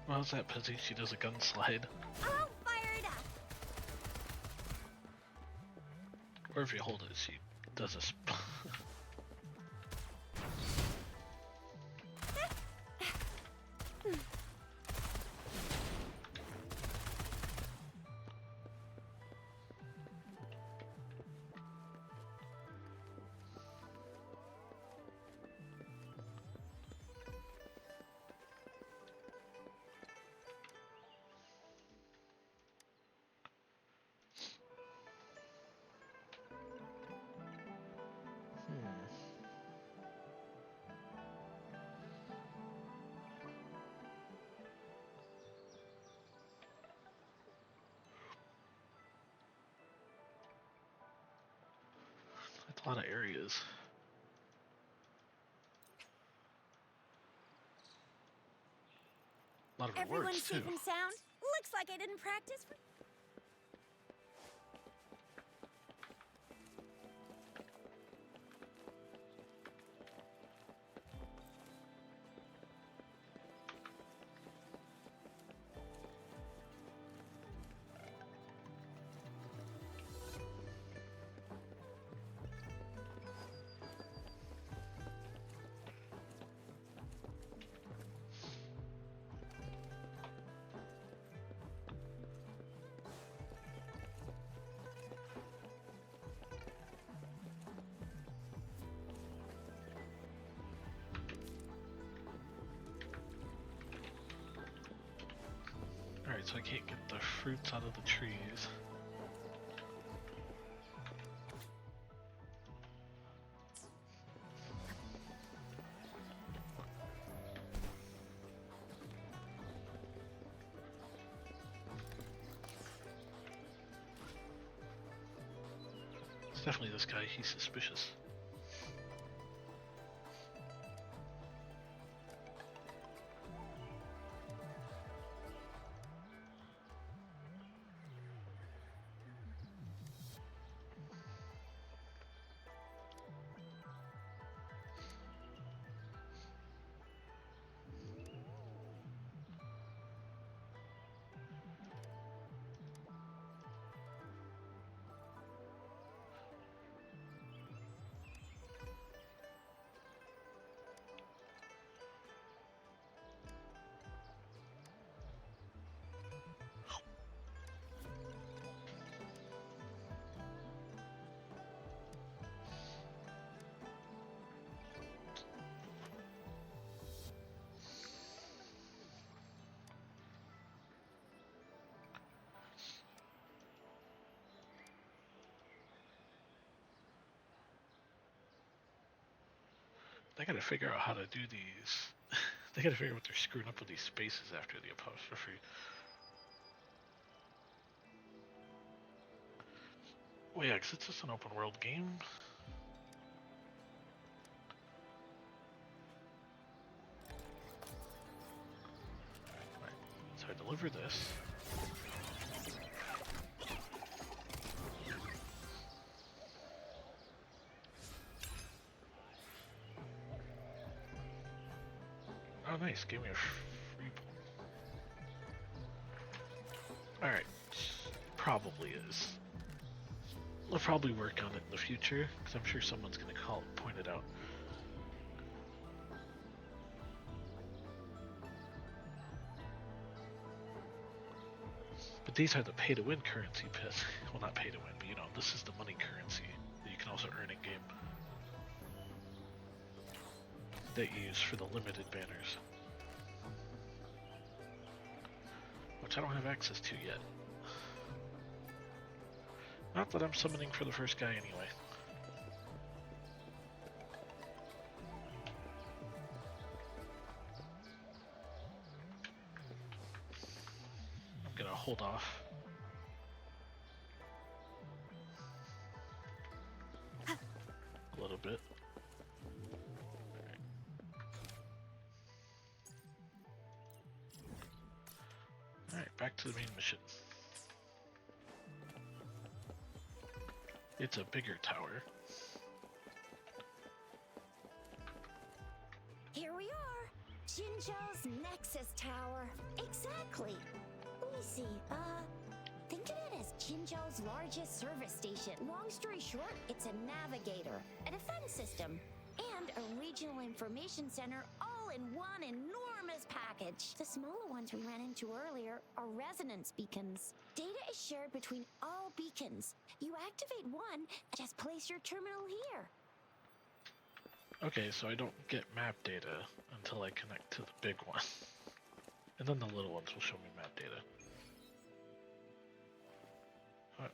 Well, how's that Pizzy? She does a gun slide. I'll fire it up. Or if you hold it, she does a That's a lot of areas. A lot of Everyone rewards, too. safe and sound? Looks like I didn't practice for... Alright, so I can't get the fruits out of the trees. It's definitely this guy, he's suspicious. They gotta figure out how to do these. They gotta figure out what they're screwing up with these spaces after the apostrophe. Well, yeah, 'cause it's just an open world game. Right, so I deliver this. Oh, nice. Gave me a free pull. Alright. Probably is. We'll probably work on it in the future, because I'm sure someone's going to point it out. But these are the pay-to-win currency pits. Well, not pay-to-win, but you know, this is the money currency that you can also earn in-game. That you use for the limited banners. Which I don't have access to yet. Not that I'm summoning for the first guy anyway. I'm gonna hold off. A little bit. Alright, back to the main mission. It's a bigger tower. Here we are! Jinzhou's Nexus Tower. Exactly. Let me see, think of it as Jinzhou's largest service station. Long story short, it's a navigator, a defense system, and a regional information center all in one enormous package. The smaller ones we ran into earlier are resonance beacons. Data is shared between all beacons. You activate one and just place your terminal here. Okay, so I don't get map data until I connect to the big one. And then the little ones will show me map data. Alright.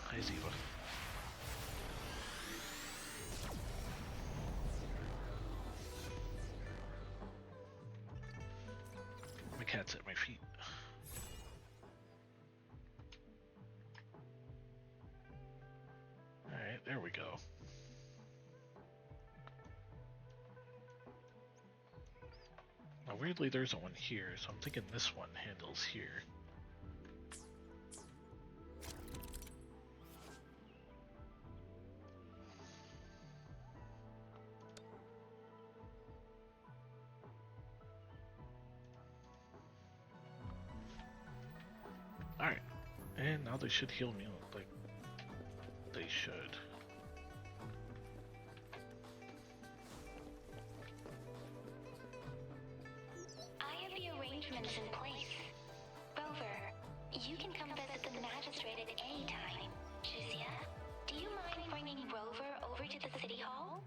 Hi, Ziva. My cat's at my feet. Alright, there we go. Now weirdly there's one here, so I'm thinking this one handles here. Alright, and now they should heal me like they should. I have the arrangements in place. Rover, you can come visit the magistrate at any time. Juzia, do you mind bringing Rover over to the city hall?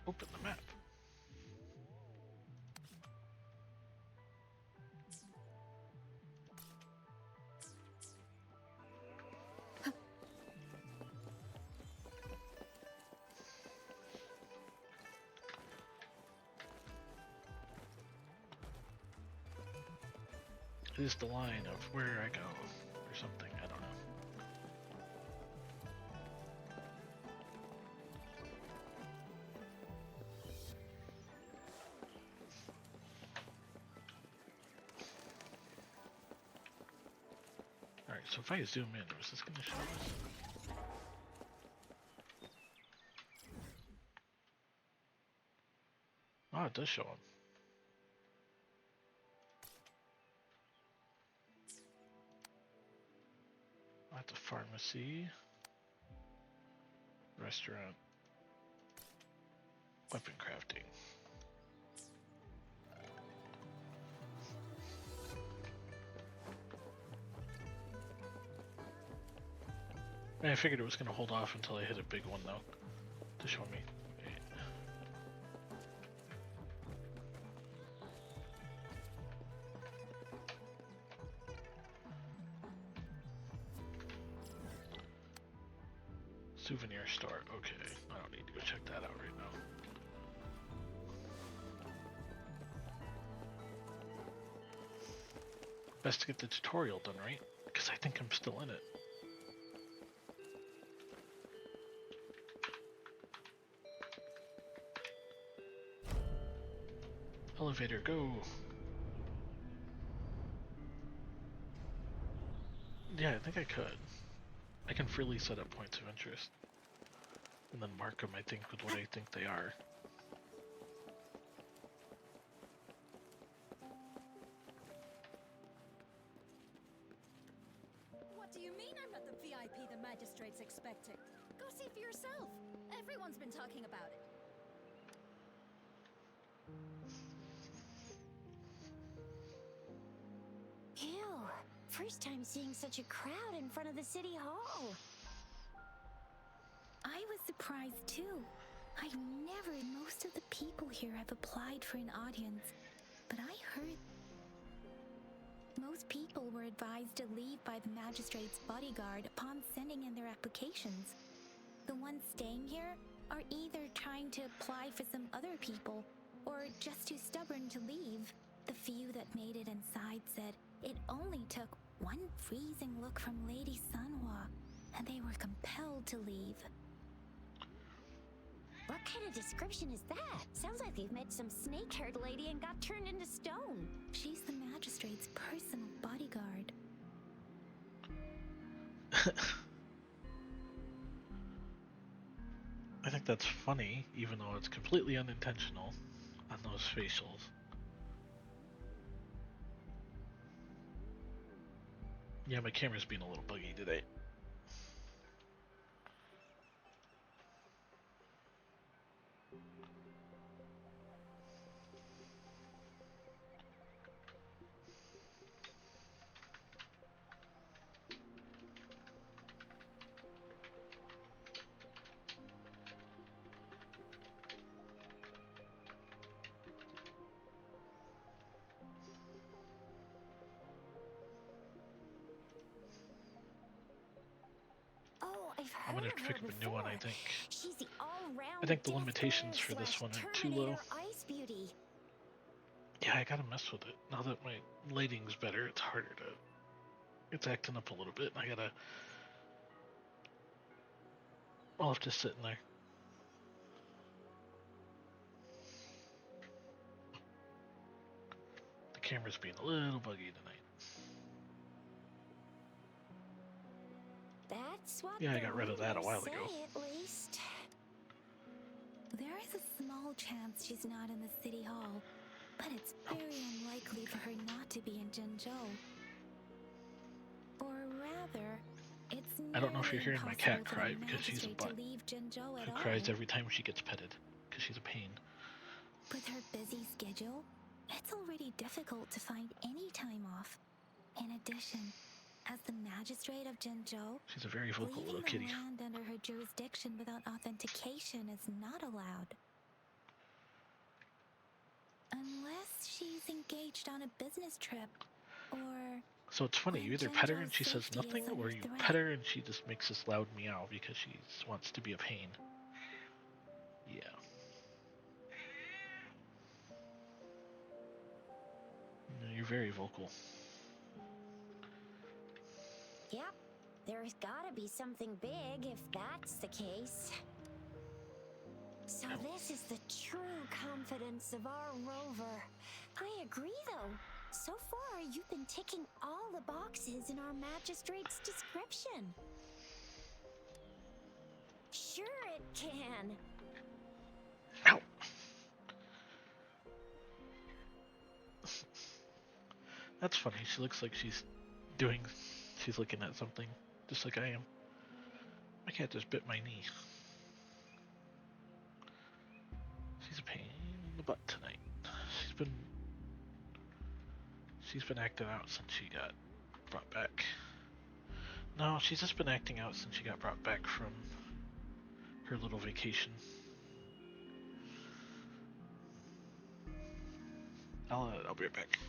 Open the map. Is the line of where I go or something, I don't know. Alright, so if I zoom in, is this gonna show us? Oh, it does show them. At the pharmacy, restaurant, weapon crafting. I figured it was going to hold off until I hit a big one though, to show me. Souvenir store. Okay, I don't need to go check that out right now. Best to get the tutorial done, right? Because I think I'm still in it. Elevator, go! Yeah, I think I could. I can freely set up points of interest. And then mark them, I think, with what I think they are. What do you mean I'm not the VIP the magistrate's expecting? Go see for yourself. Everyone's been talking about it. Ew. First time seeing such a crowd in front of the city hall. I was surprised too. Most of the people here have applied for an audience, but I heard most people were advised to leave by the magistrate's bodyguard upon sending in their applications. The ones staying here are either trying to apply for some other people or just too stubborn to leave. The few that made it inside said it only took one freezing look from Lady Sanhua, and they were compelled to leave. What kind of description is that? Sounds like you've met some snake-haired lady and got turned into stone. She's the magistrate's personal bodyguard. I think that's funny, even though it's completely unintentional on those facials. Yeah, my camera's being a little buggy today. Oh, I've heard I'm gonna of her pick up a new one, I before. think. She's the all-round I think the Death limitations Glare for this slash one are too low. Terminator Ice Beauty. Yeah, I gotta mess with it. Now that my lighting's better, it's harder to... It's acting up a little bit, and I gotta... I'll have to sit in there. The camera's being a little buggy tonight. That's what Yeah, I the got rid of that a rumors while say, ago. at least. There is a small chance she's not in the city hall, but it's very unlikely for her not to be in Jinzhou. Or rather, it's I don't know if you're nearly hearing my cat impossible for cry the because she's a magistrate butt to leave Jinzhou at who all. cries every time she gets petted, because she's a pain. With her busy schedule, it's already difficult to find any time off. In addition, as the magistrate of Jinzhou, She's a very vocal little leaving kitty. the land under her jurisdiction without authentication is not allowed. Unless she's engaged on a business trip, or... So it's funny, when you either pet her and Jinzhou's she says safety is nothing, or under you threat. pet her and she just makes this loud meow because she wants to be a pain. Yeah. You're very vocal. Yep, there's gotta be something big if that's the case. So this is the true confidence of our rover. I agree, though. So far, you've been ticking all the boxes in our magistrate's description. Sure it can. Ow! That's funny, she looks like she's looking at something, just like I am. My cat just bit my knee. She's a pain in the butt tonight. She's been acting out since she got brought back. No, she's just been acting out since she got brought back from her little vacation. I'll be right back.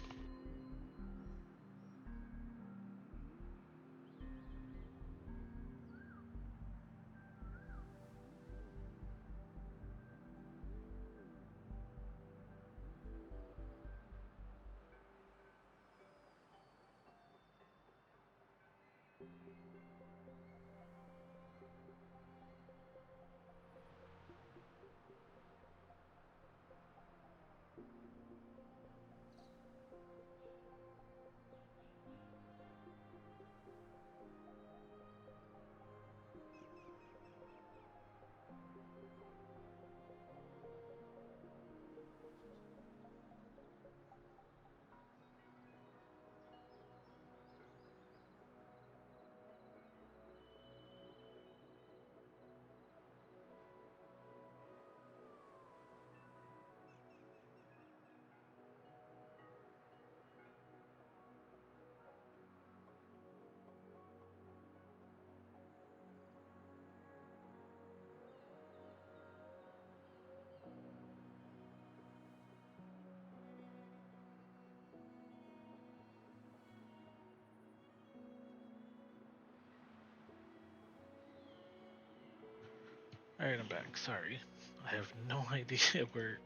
Alright, I'm back. Sorry. I have no idea where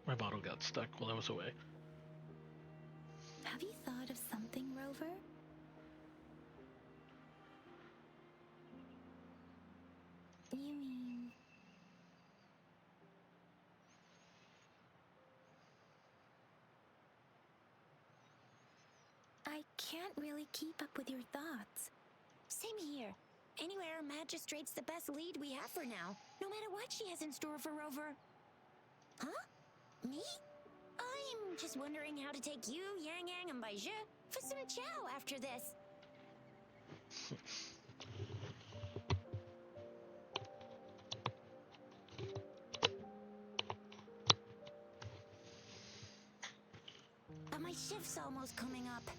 my bottle got stuck while I was away. Have you thought of something, Rover? You mean... I can't really keep up with your thoughts. Same here. Anywhere, Magistrate's the best lead we have for now, no matter what she has in store for Rover. Huh? Me? I'm just wondering how to take you, Yang Yang, and Baizhi for some chow after this. But my shift's almost coming up.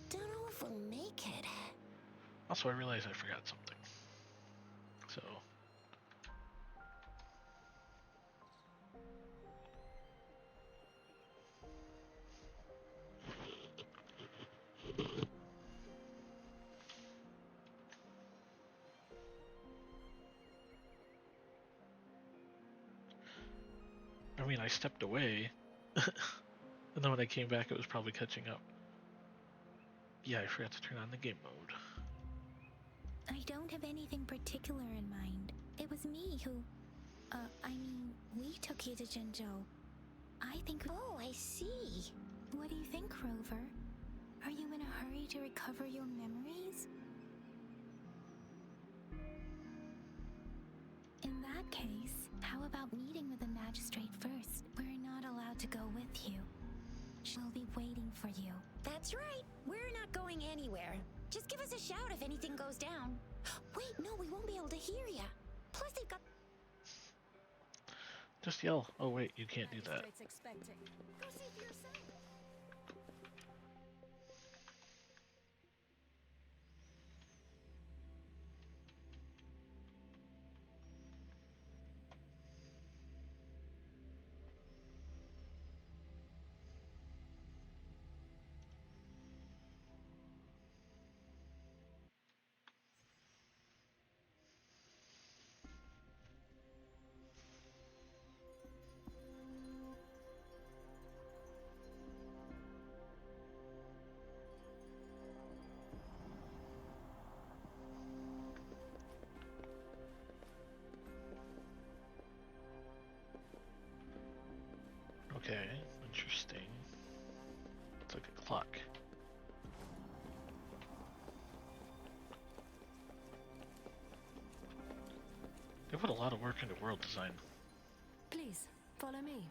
Don't know if we'll make it. Also, I realized I forgot something. So... I mean, I stepped away, and then when I came back, it was probably catching up. Yeah, I forgot to turn on the game mode. I don't have anything particular in mind. It was me who... we took you to Zhenzhou. I think... Oh, I see. What do you think, Rover? Are you in a hurry to recover your memories? In that case, how about meeting with the magistrate first? We're not allowed to go with you. She'll be waiting for you. That's right. We're not going anywhere. Just give us a shout if anything goes down. Wait, no, we won't be able to hear ya. Plus, they've got... Just yell. Oh wait, you can't do that. Magistrate's expecting. Go see for yourself. Okay, interesting. It's like a clock. They put a lot of work into world design. Please, follow me.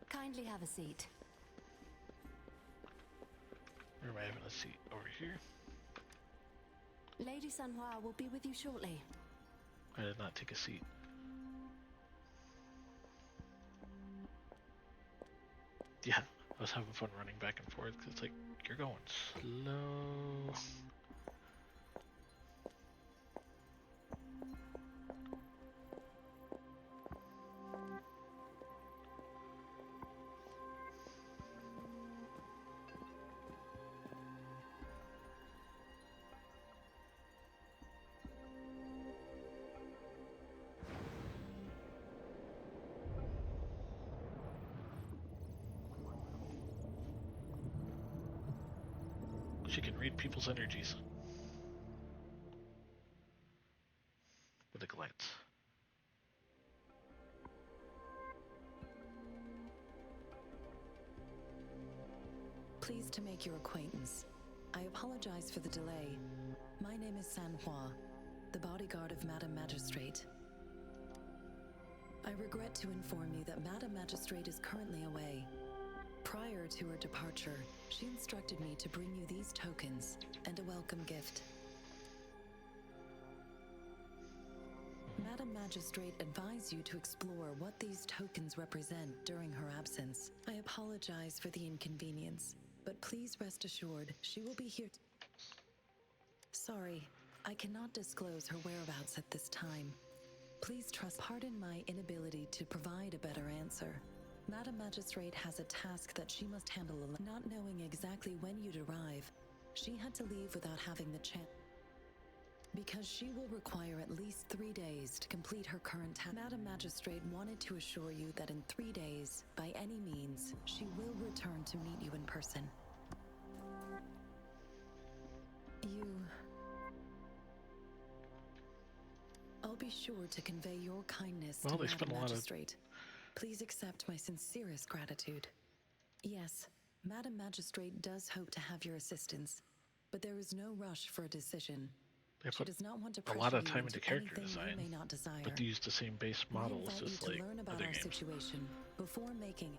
Kindly have a seat. Where am I having a seat? Over here? Lady Sanhua will be with you shortly. I did not take a seat. Yeah, I was having fun running back and forth because it's like, you're going slow. She can read people's energies with a glance. Pleased to make your acquaintance. I apologize for the delay. My name is Sanhua, the bodyguard of Madam Magistrate. I regret to inform you that Madam Magistrate is currently away. Prior to her departure, she instructed me to bring you these tokens and a welcome gift. Madam Magistrate advised you to explore what these tokens represent during her absence. I apologize for the inconvenience, but please rest assured she will be here. Sorry, I cannot disclose her whereabouts at this time. Please trust. Pardon my inability to provide a better answer. Madam Magistrate has a task that she must handle alone. Not knowing exactly when you'd arrive, she had to leave without having the chance. Because she will require at least 3 days to complete her current task. Madam Magistrate wanted to assure you that in 3 days, by any means, she will return to meet you in person. I'll be sure to convey your kindness to Madam Magistrate. Please accept my sincerest gratitude. Yes, Madam Magistrate does hope to have your assistance, but there is no rush for a decision. She does not want to pressure a lot of you time into character anything design, you may not desire. but they use the same base models We invite as you like to learn about other our games. situation before making.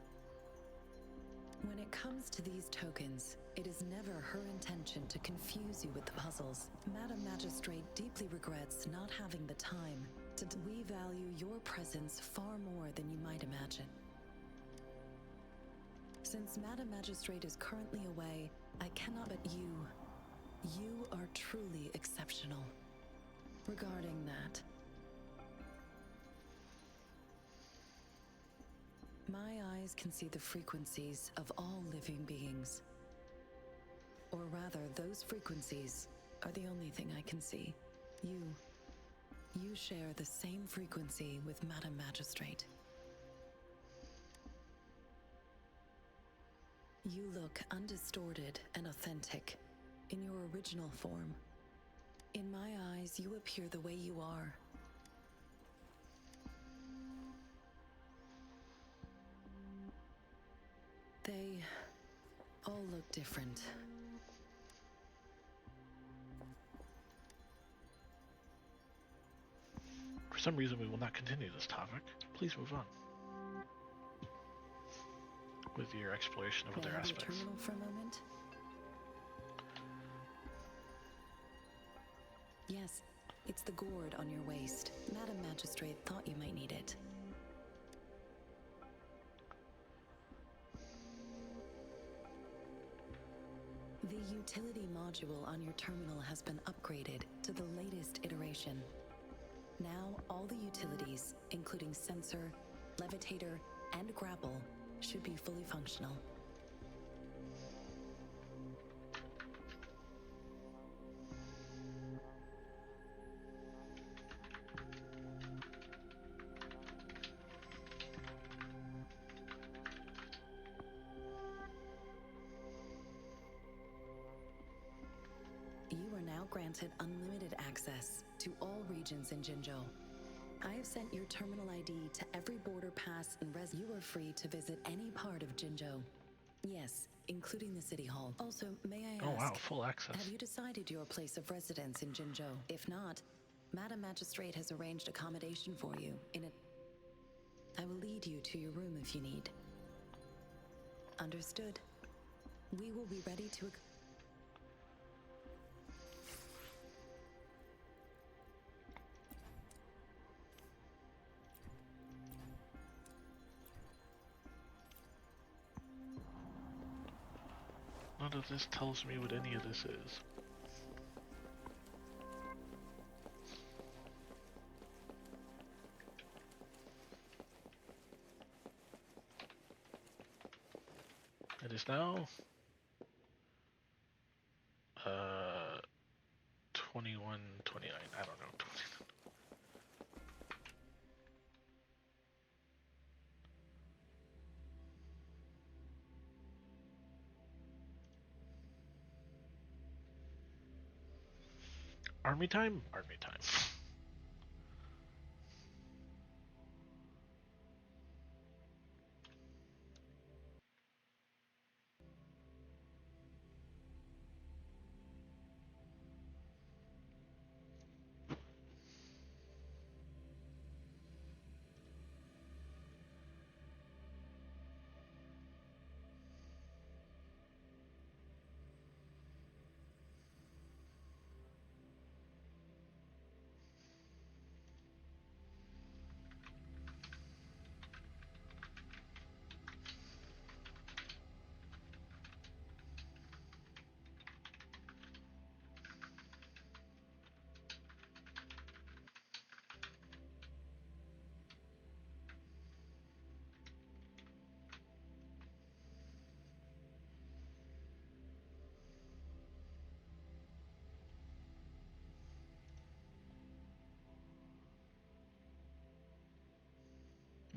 When it comes to these tokens, it is never her intention to confuse you with the puzzles. Madam Magistrate deeply regrets not having the time to. We value your presence far more than you might imagine. Since Madam Magistrate is currently away, I cannot but you are truly exceptional. Regarding that, my eyes can see the frequencies of all living beings. Or rather, those frequencies are the only thing I can see. You share the same frequency with Madam Magistrate. You look undistorted and authentic in your original form. In my eyes, you appear the way you are. They all look different. For some reason, we will not continue this topic. Please move on with your exploration of other aspects. Terminal for a moment? Yes, it's the gourd on your waist. Madam Magistrate thought you might need it. The utility module on your terminal has been upgraded to the latest iteration. Now, all the utilities, including sensor, levitator, and grapple, should be fully functional. You are now granted unlimited access to all regions in Jinzhou. I have sent your terminal ID to every border pass and you are free to visit any part of Jinzhou. Yes, including the City Hall. Also, may I ask, oh wow, full access. Have you decided your place of residence in Jinzhou? If not, Madam Magistrate has arranged accommodation for you I will lead you to your room if you need. Understood. We will be ready to... None of this tells me what any of this is. It is now 21, 29, I don't know. 20. Army time? Army time.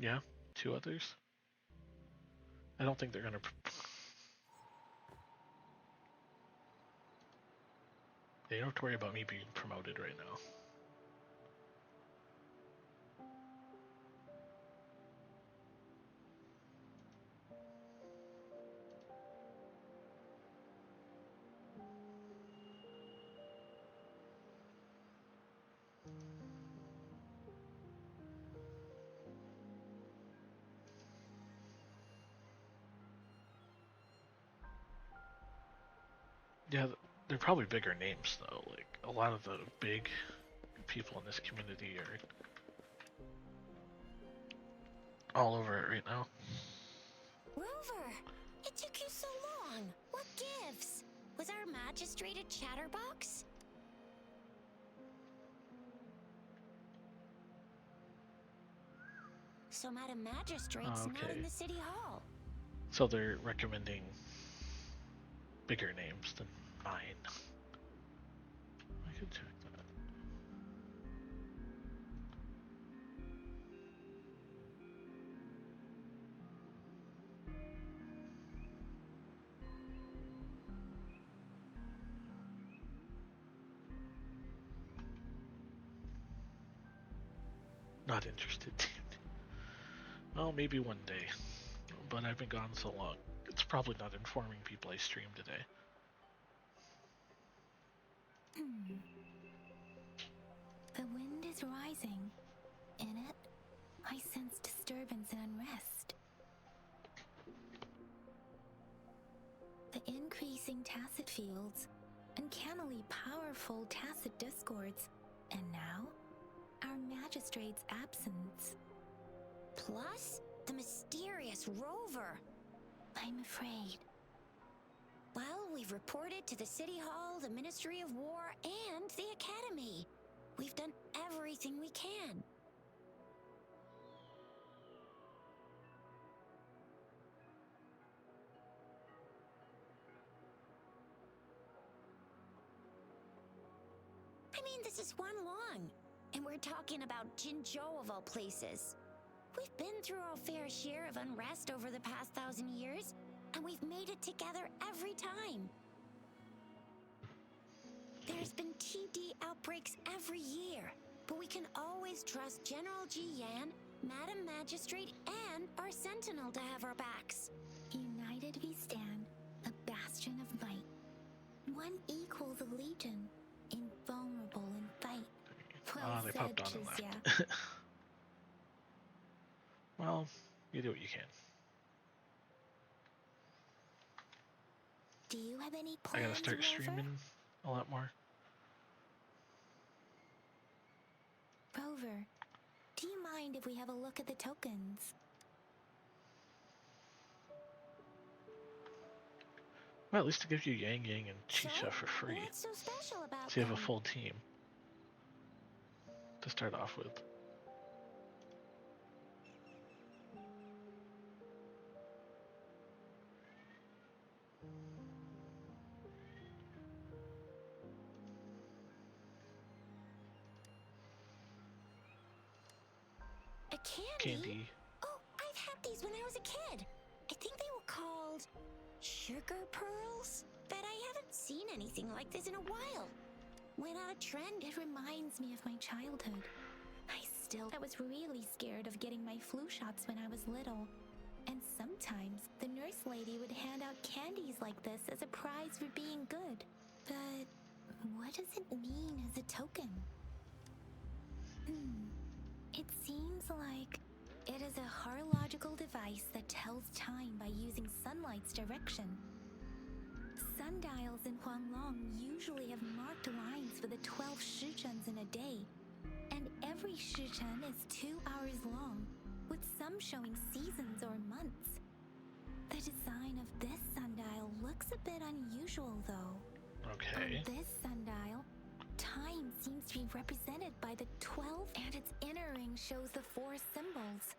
Yeah, 2 others. I don't think they're gonna. They don't have to worry about me being promoted right now. Yeah, they're probably bigger names though. Like a lot of the big people in this community are all over it right now. Rover, it took you so long. What gives? Was our magistrate a chatterbox? So Madam Magistrate's not in the city hall. So they're recommending bigger names than mine. I could check that. Not interested. Well, maybe one day. But I've been gone so long. It's probably not informing people I streamed today. The wind is rising. In it, I sense disturbance and unrest. The increasing tacit fields, uncannily powerful tacit discords, and now, our magistrate's absence. Plus, the mysterious Rover. I'm afraid. Well, we've reported to the City Hall, the Ministry of War, and the Academy. We've done everything we can. I mean, this is one long, and we're talking about Jinzhou of all places. We've been through our fair share of unrest over the past 1,000 years, and we've made it together every time. There's been TD outbreaks every year, but we can always trust General Ji Yan, Madam Magistrate, and our Sentinel to have our backs. United we stand, a bastion of might. One equals a legion, invulnerable in fight. Well They said, popped on and Jizya. left. Well, you do what you can. Do you have any I plans, gotta start Rover? streaming a lot more. Rover, do you mind if we have a look at the tokens? Well, at least it gives you Yang Yang and Chisha So, for free. what's so special about So you have a them? full team to start off with. A candy? Candy. Oh, I've had these when I was a kid. I think they were called sugar pearls, but I haven't seen anything like this in a while. Went out of trend. It reminds me of my childhood. I was really scared of getting my flu shots when I was little. And sometimes the nurse lady would hand out candies like this as a prize for being good. But what does it mean as a token? It seems like it is a horological device that tells time by using sunlight's direction. Sundials in Huanglong usually have marked lines for the 12 shichens in a day, and every shichen is 2 hours long, with some showing seasons or months. The design of this sundial looks a bit unusual, though. Okay. On this sundial, time seems to be represented by the 12, and its inner ring shows the 4 symbols,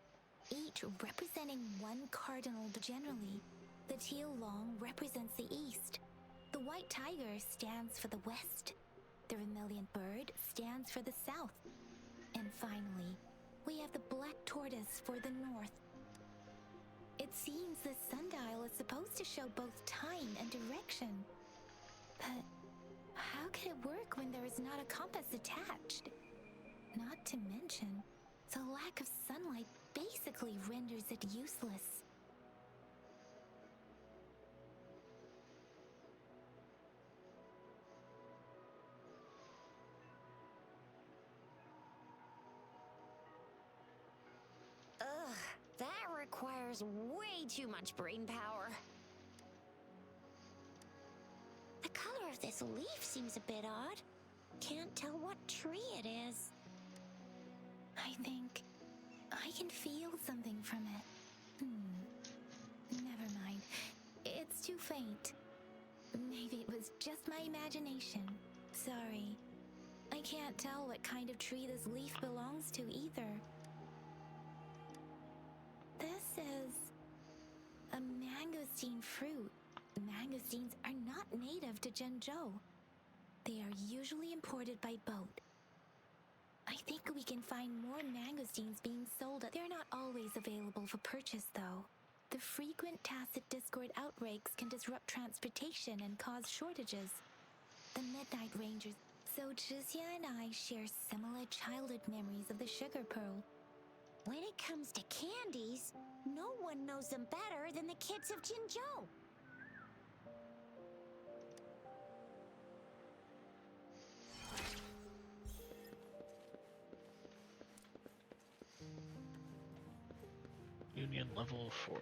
each representing one cardinal. Generally, the teal long represents the east, the white tiger stands for the west, the vermilion bird stands for the south, and finally, we have the black tortoise for the north. It seems the sundial is supposed to show both time and direction. But how could it work when there is not a compass attached? Not to mention, the lack of sunlight basically renders it useless. Ugh, that requires way too much brain power. The color of this leaf seems a bit odd. Can't tell what tree it is. I think I can feel something from it. Never mind. It's too faint. Maybe it was just my imagination. Sorry. I can't tell what kind of tree this leaf belongs to either. This is a mangosteen fruit. Mangosteens are not native to Zhengzhou. They are usually imported by boat. I think we can find more mangosteens being sold. They're not always available for purchase, though. The frequent tacit discord outbreaks can disrupt transportation and cause shortages. The Midnight Rangers. So Zhixia and I share similar childhood memories of the sugar pearl. When it comes to candies, no one knows them better than the kids of Jinzhou. Union level 4.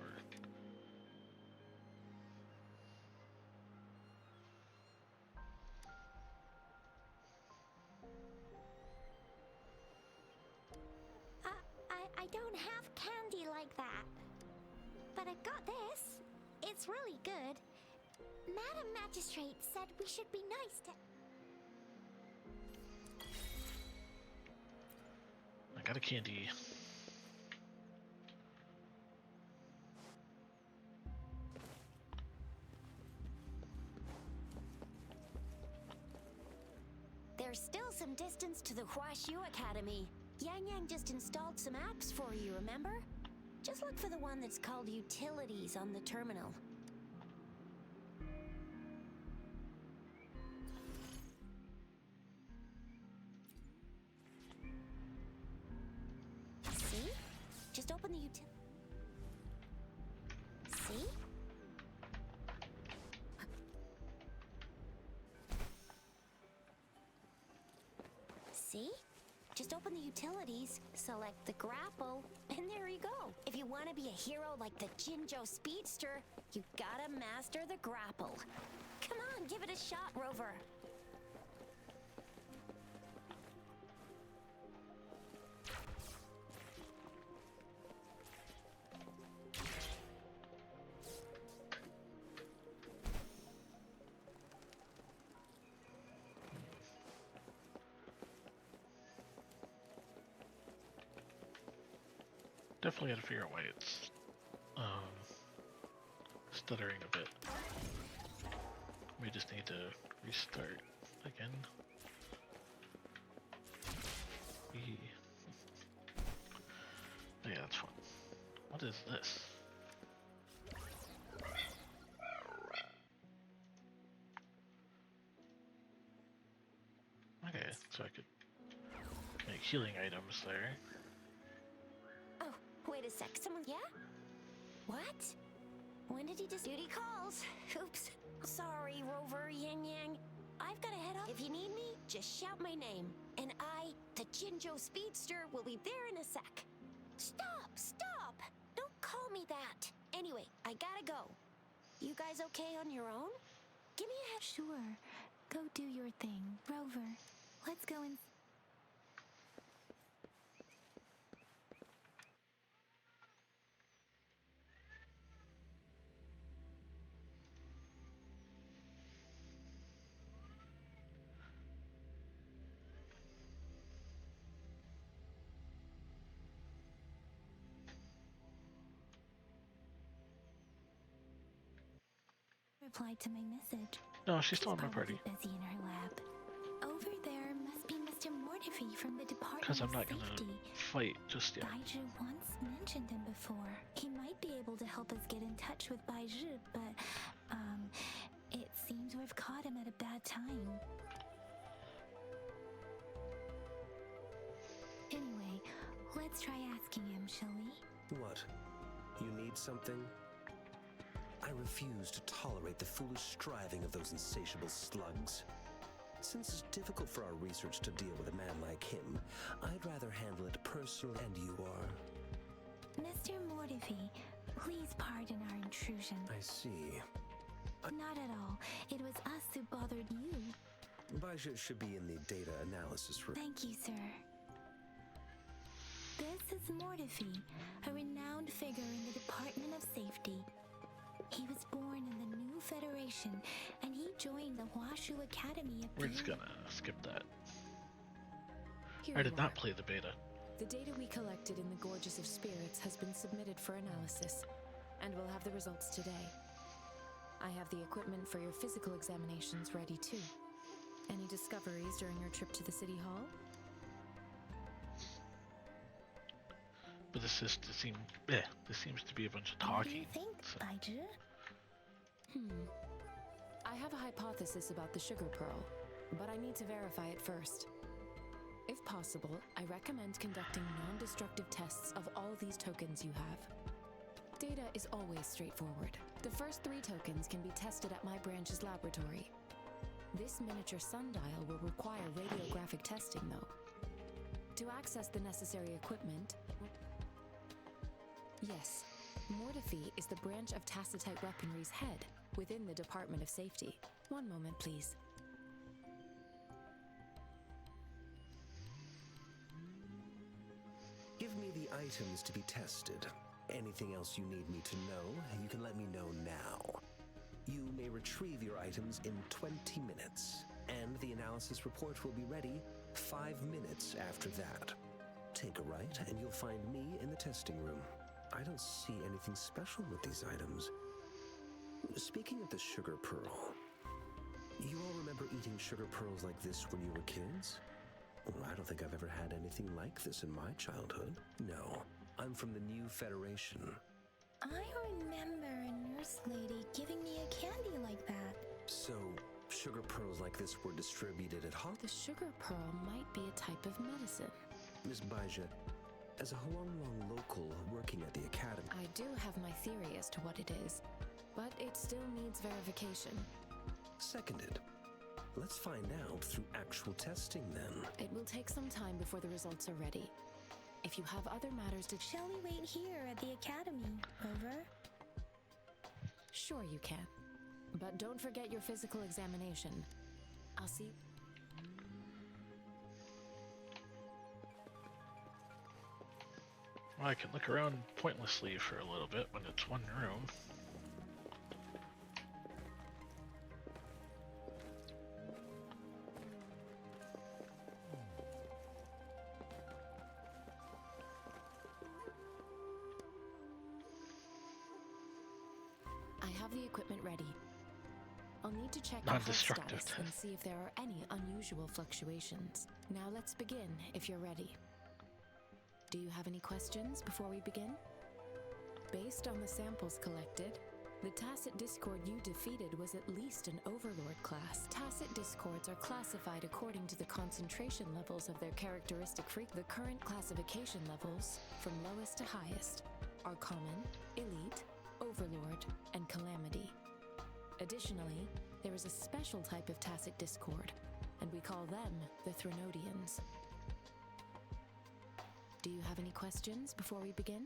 I don't have candy like that. But I got this. It's really good. Madam Magistrate said we should be nice to... I got a candy. There's still some distance to the Huaxiu Academy. Yang Yang just installed some apps for you, remember? Just look for the one that's called Utilities on the terminal. See? Just open the See? See? Just open the utilities, select the grapple, and there you go. If you want to be a hero like the Jinzhou Speedster, you gotta master the grapple. Come on, give it a shot, Rover. Definitely gotta figure out why it's stuttering a bit. We just need to restart again. Yeah, that's fun. What is this? Okay, so I could make healing items there. Oh, wait a sec. Someone... Yeah? What? When did he just... Duty calls. Oops. Sorry, Rover, Yang Yang. I've gotta head off. If you need me, just shout my name. And I, the Jinzhou Speedster, will be there in a sec. Stop! Stop! Don't call me that. Anyway, I gotta go. You guys okay on your own? Give me a head... Sure. Go do your thing. Rover, let's go and... Replied to my message. No, she's still in my Probably party. busy in her lab. Over there must be Mr. Mortimer. Mortifi from the Department Because I'm of not gonna Safety. fight just yet. Baizhi once mentioned him before. He might be able to help us get in touch with Baizhi, but, it seems we've caught him at a bad time. Anyway, let's try asking him, shall we? What? You need something? I refuse to tolerate the foolish striving of those insatiable slugs. Since it's difficult for our research to deal with a man like him, I'd rather handle it personally. And you are? Mr. Mortifi, please pardon our intrusion. I see. Not at all. It was us who bothered you. Baizhi should be in the data analysis room. Thank you, sir. This is Mortifi, a renowned figure in the Department of Safety. He was born in the new Federation, and he joined the Huashu Academy of We're just Beauty. gonna skip that. Here I you did are. not play the beta. The data we collected in the Gorgeous of Spirits has been submitted for analysis, and we'll have the results today. I have the equipment for your physical examinations ready too. Any discoveries during your trip to the City Hall? But this seems to be a bunch of What do you talking. think, So, Baizhi? I have a hypothesis about the sugar pearl, but I need to verify it first. If possible, I recommend conducting non-destructive tests of all these tokens you have. Data is always straightforward. The first 3 tokens can be tested at my branch's laboratory. This miniature sundial will require radiographic testing, though. To access the necessary equipment... Yes, Mortifi is the branch of Tacitite Weaponry's head within the Department of Safety. One moment, please. Give me the items to be tested. Anything else you need me to know, you can let me know now. You may retrieve your items in 20 minutes, and the analysis report will be ready 5 minutes after that. Take a right, and you'll find me in the testing room. I don't see anything special with these items. Speaking of the sugar pearl, you all remember eating sugar pearls like this when you were kids? Well, I don't think I've ever had anything like this in my childhood. No, I'm from the new Federation. I remember a nurse lady giving me a candy like that. So, sugar pearls like this were distributed at The sugar pearl might be a type of medicine. Miss Baizhi, as a Huanglong local working at the academy, I do have my theory as to what it is, but it still needs verification. seconded. Let's find out through actual testing then. It will take some time before the results are ready. If you have other matters to... Shall we wait here at the academy? Over? Sure you can. But don't forget your physical examination. I'll see... well, I can look around pointlessly for a little bit when it's one room. I have the equipment ready. I'll need to check your health Non-destructive status and see if there are any unusual fluctuations. Now let's begin, if you're ready. Do you have any questions before we begin? Based on the samples collected, the Tacit Discord you defeated was at least an Overlord class. Tacit Discords are classified according to the concentration levels of their characteristic The current classification levels, from lowest to highest, are Common, Elite, Overlord, and Calamity. Additionally, there is a special type of Tacit Discord, and we call them the Threnodians. Do you have any questions before we begin?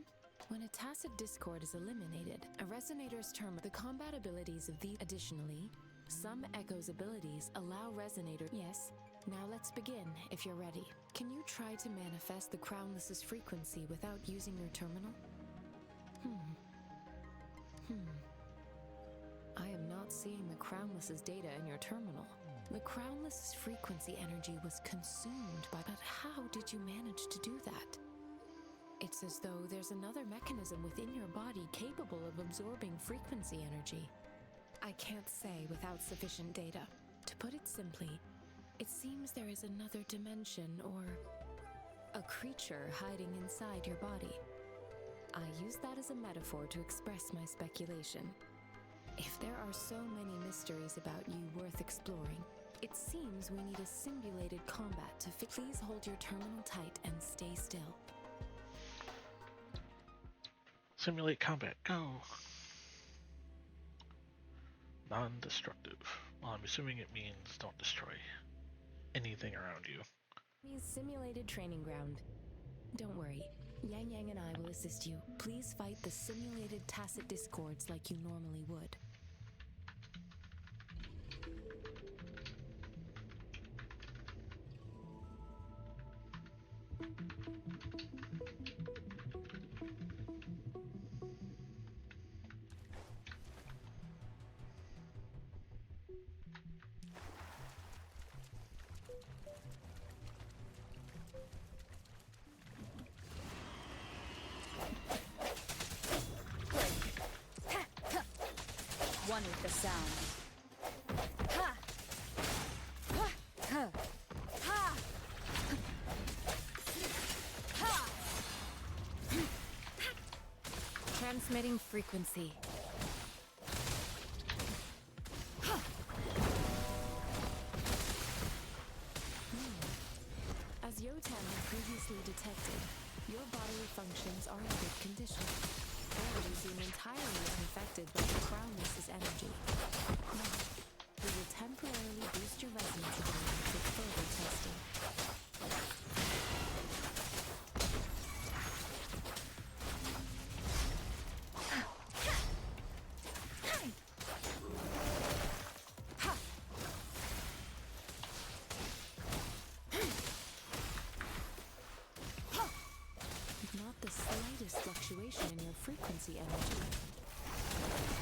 When a Tacit Discord is eliminated, a Resonator's term the combat abilities of the... Additionally, some Echo's abilities allow Resonator... Yes, now let's begin, if you're ready. Can you try to manifest the Crownless's frequency without using your terminal? I am not seeing the Crownless's data in your terminal. The Crownless's frequency energy was consumed by... But how did you manage to do that? It's as though there's another mechanism within your body capable of absorbing frequency energy. I can't say without sufficient data. To put it simply, It seems there is another dimension or a creature hiding inside your body. I use that as a metaphor to express my speculation. If there are so many mysteries about you worth exploring, it seems we need a simulated combat to fix. Please hold your terminal tight and stay still. Simulate combat, go! Non-destructive. Well, I'm assuming it means don't destroy anything around you. Means simulated training ground. Don't worry, Yang Yang and I will assist you. Please fight the simulated tacit discords like you normally would. One with the sound. Ha! Ha! Ha! Ha! Ha! Transmitting frequency. As Yotan had previously detected, your bodily functions are in good condition. You seem entirely unaffected by the Crownless's energy. Now, we will temporarily boost your resonance ability for further testing. Not the slightest fluctuation in your frequency energy.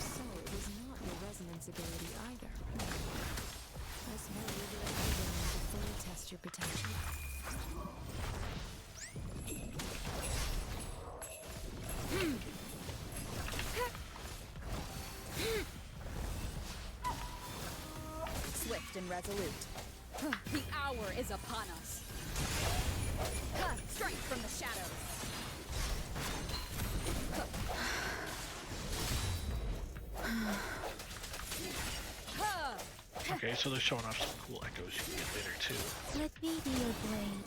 So it was not your resonance ability either. I suppose you're willing to fully test your potential. Swift and resolute. The hour is upon us. Strike from the shadows. Okay, so they're showing off some cool echoes you can get later too. Let me be your blade.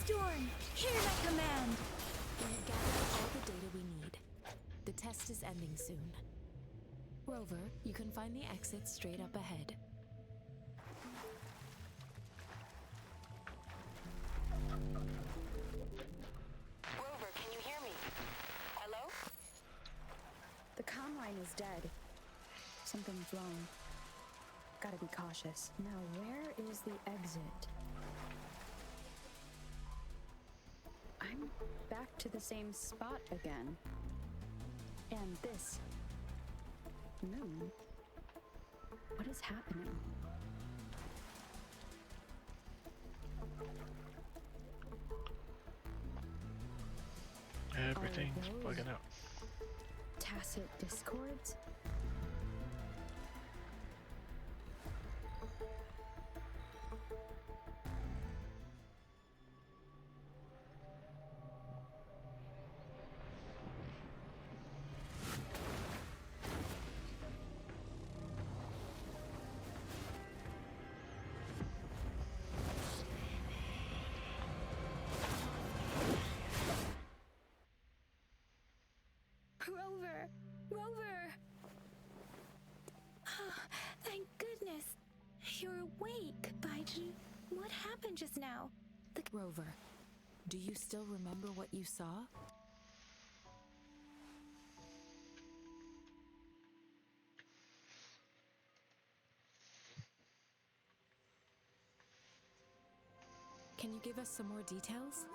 Storm, hear my command. We have gathered all the data we need. The test is ending soon. Rover, you can find the exit straight up ahead. Rover, can you hear me? Hello? The comm line is dead. Something's wrong. Gotta be cautious. Now, where is the exit? I'm back to the same spot again. And this moon. What is happening? Everything's bugging out. Tacit discords? Rover! Rover! Oh, thank goodness. You're awake, Baiji. What happened just now? Rover, do you still remember what you saw? Can you give us some more details?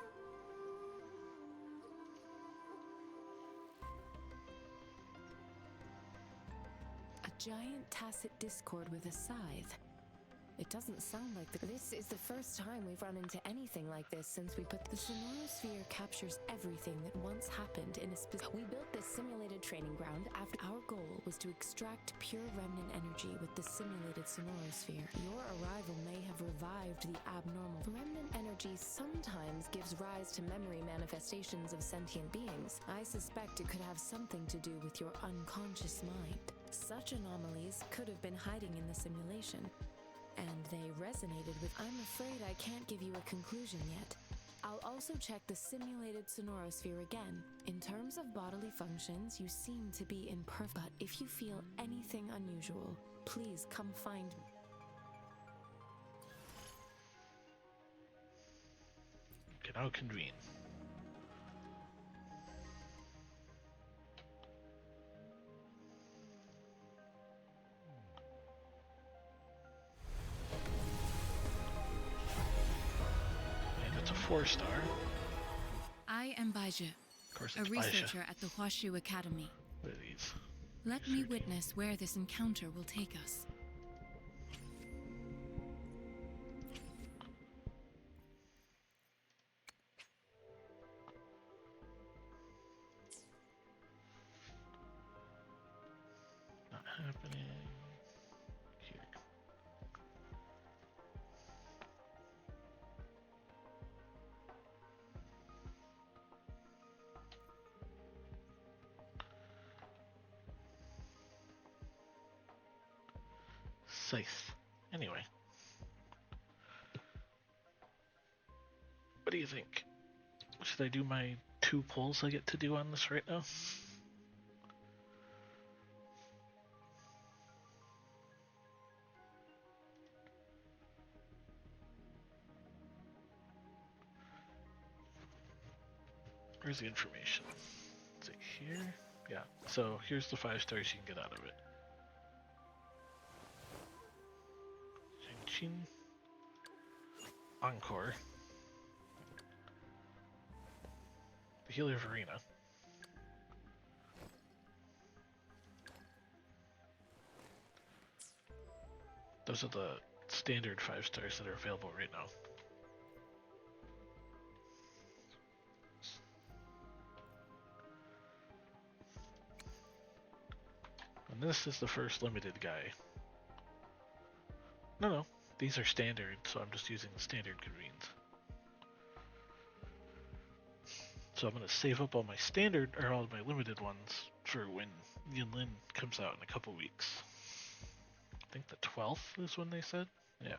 A giant tacit discord with a scythe. It doesn't sound like this is the first time we've run into anything like this since we put the sonorosphere captures everything that once happened in a we built this simulated training ground after our goal was to extract pure remnant energy with the simulated sonorosphere. Your arrival may have revived the abnormal. Remnant energy sometimes gives rise to memory manifestations of sentient beings. I suspect it could have something to do with your unconscious mind. Such anomalies could have been hiding in the simulation, and they resonated with. I'm afraid I can't give you a conclusion yet. I'll also check the simulated sonorosphere again. In terms of bodily functions, you seem to be in perfect. But if you feel anything unusual, please come find me. Can now convene. And it's a 4-star. I am Baija, Of course, a it's Baija. researcher at the Huashu Academy. What are these? Let me witness where this encounter will take us. Not happening here. Scythe. Anyway. What do you think? Should I do my 2 polls I get to do on this right now? Where's the information? Is it here? Yeah. So here's the 5 stars you can get out of it. Chin. Encore. The Healer of Arena. Those are the standard 5 stars that are available right now. And this is the first limited guy. No, these are standard, so I'm just using the standard convenes. So I'm going to save up all my standard, or all my limited ones, for when Yinlin comes out in a couple weeks. I think the 12th is when they said? Yeah.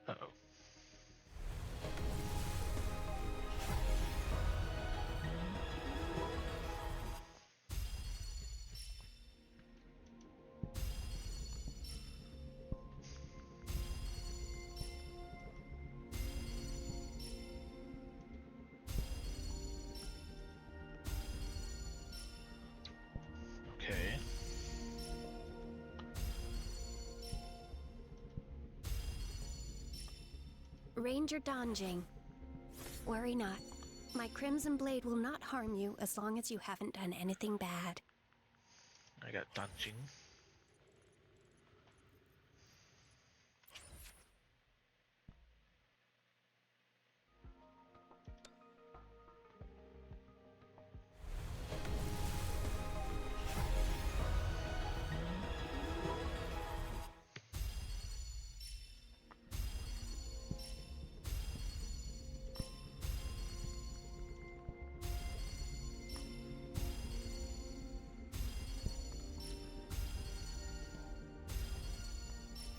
Uh-oh. Okay. Ranger Donjing. Worry not. My Crimson Blade will not harm you as long as you haven't done anything bad. I got Danjing.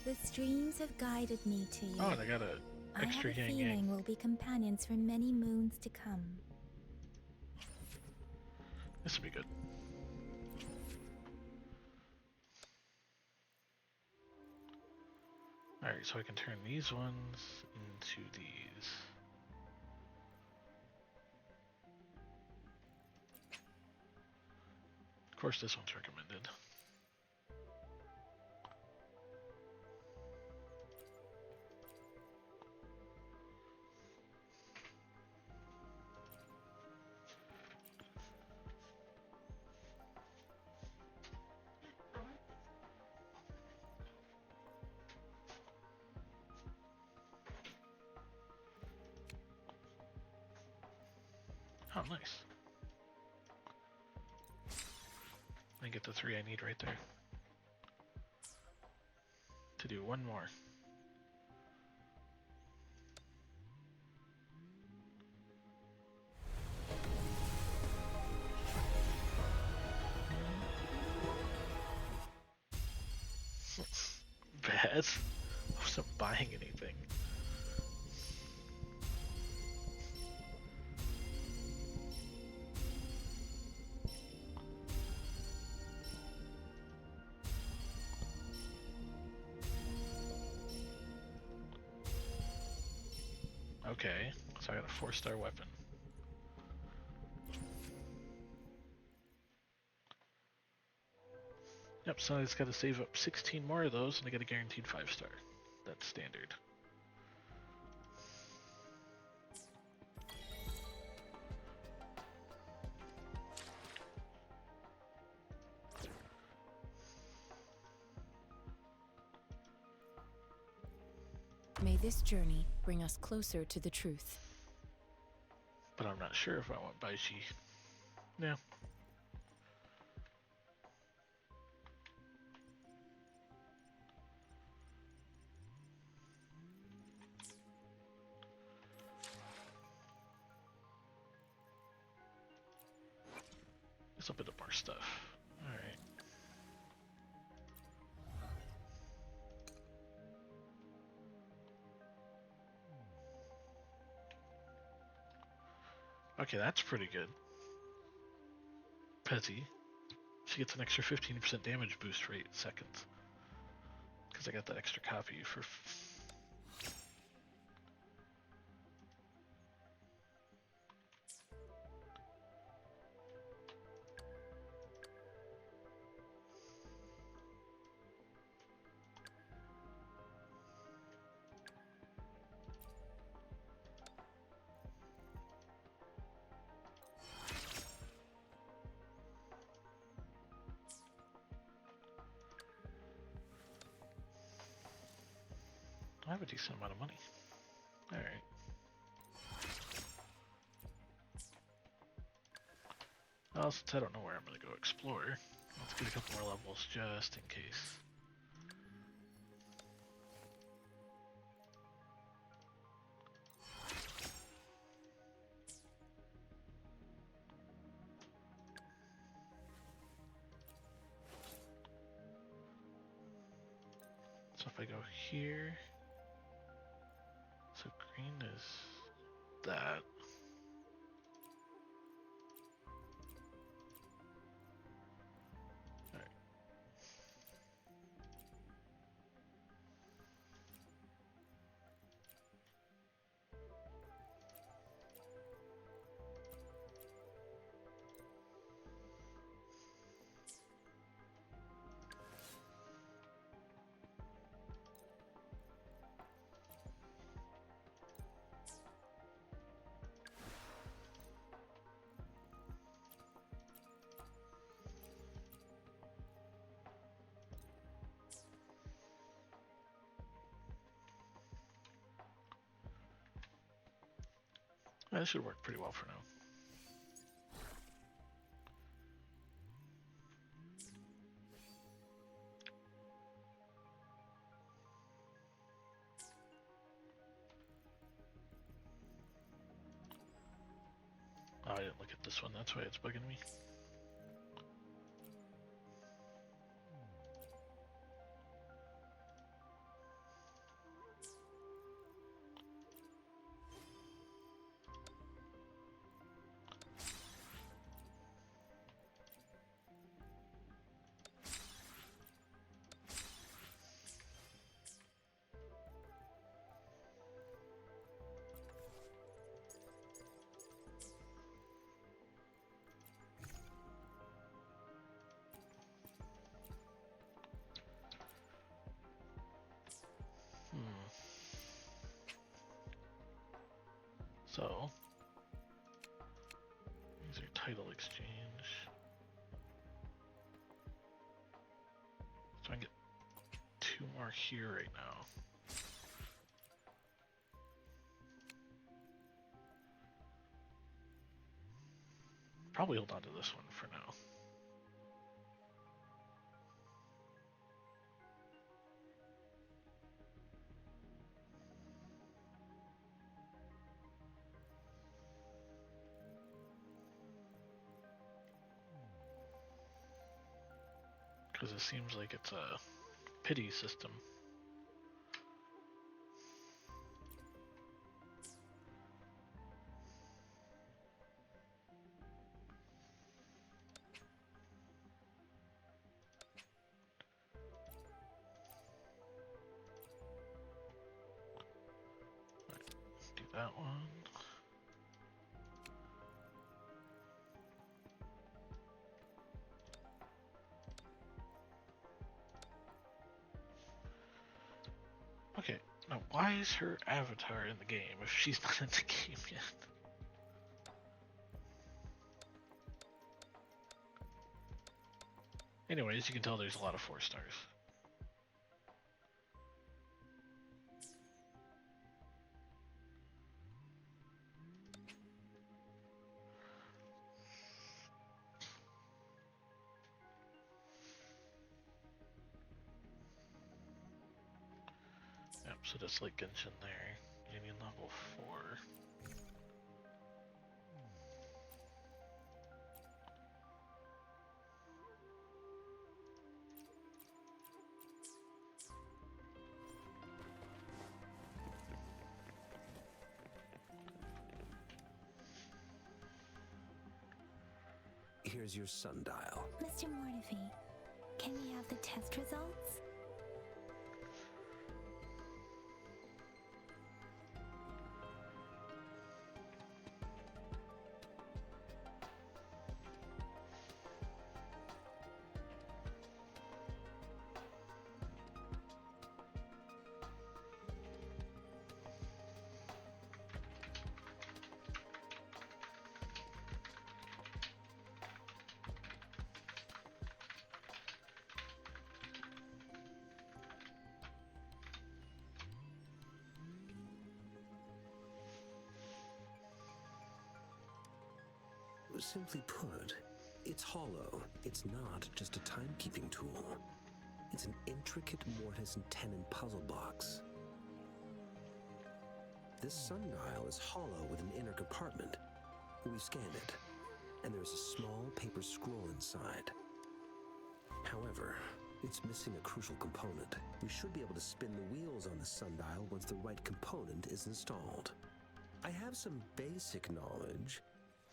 The streams have guided me to you. Oh, and I got a I have extra a yang feeling yang. we'll be companions for many moons to come. This will be good. Alright, so I can turn these ones into these. Of course, this one's recommended. Oh, nice. I get the 3 I need right there. To do one more. Bad. I wasn't buying anything. Okay, so I got a 4-star weapon. Yep, so I just gotta save up 16 more of those and I get a guaranteed 5-star. That's standard. May this journey bring us closer to the truth. But I'm not sure if I want Baishi. No. There's a bit of more stuff. Alright. Okay, that's pretty good. Pezzy. She gets an extra 15% damage boost for 8 seconds. Because I got that extra copy for... I have a decent amount of money. Alright. Well, since I don't know where I'm going to go explore, let's get a couple more levels just in case. So if I go here, so green is that. Alright. That should work pretty well for now. Oh, I didn't look at this one, that's why it's bugging me. So, these are title exchange. So I can get 2 more here right now. Probably hold on to this one for now. Because it seems like it's a pity system. Do that one. Okay, now why is her avatar in the game if she's not in the game yet? Anyways, you can tell there's a lot of 4 stars. Yep, so just like Genshin there, Union level 4. Here's your sundial. Mr. Mortefi, can we have the test results? Simply put, it's hollow. It's not just a timekeeping tool. It's an intricate mortise and tenon puzzle box. This sundial is hollow with an inner compartment. We've scanned it, and there's a small paper scroll inside. However, it's missing a crucial component. We should be able to spin the wheels on the sundial once the right component is installed. I have some basic knowledge,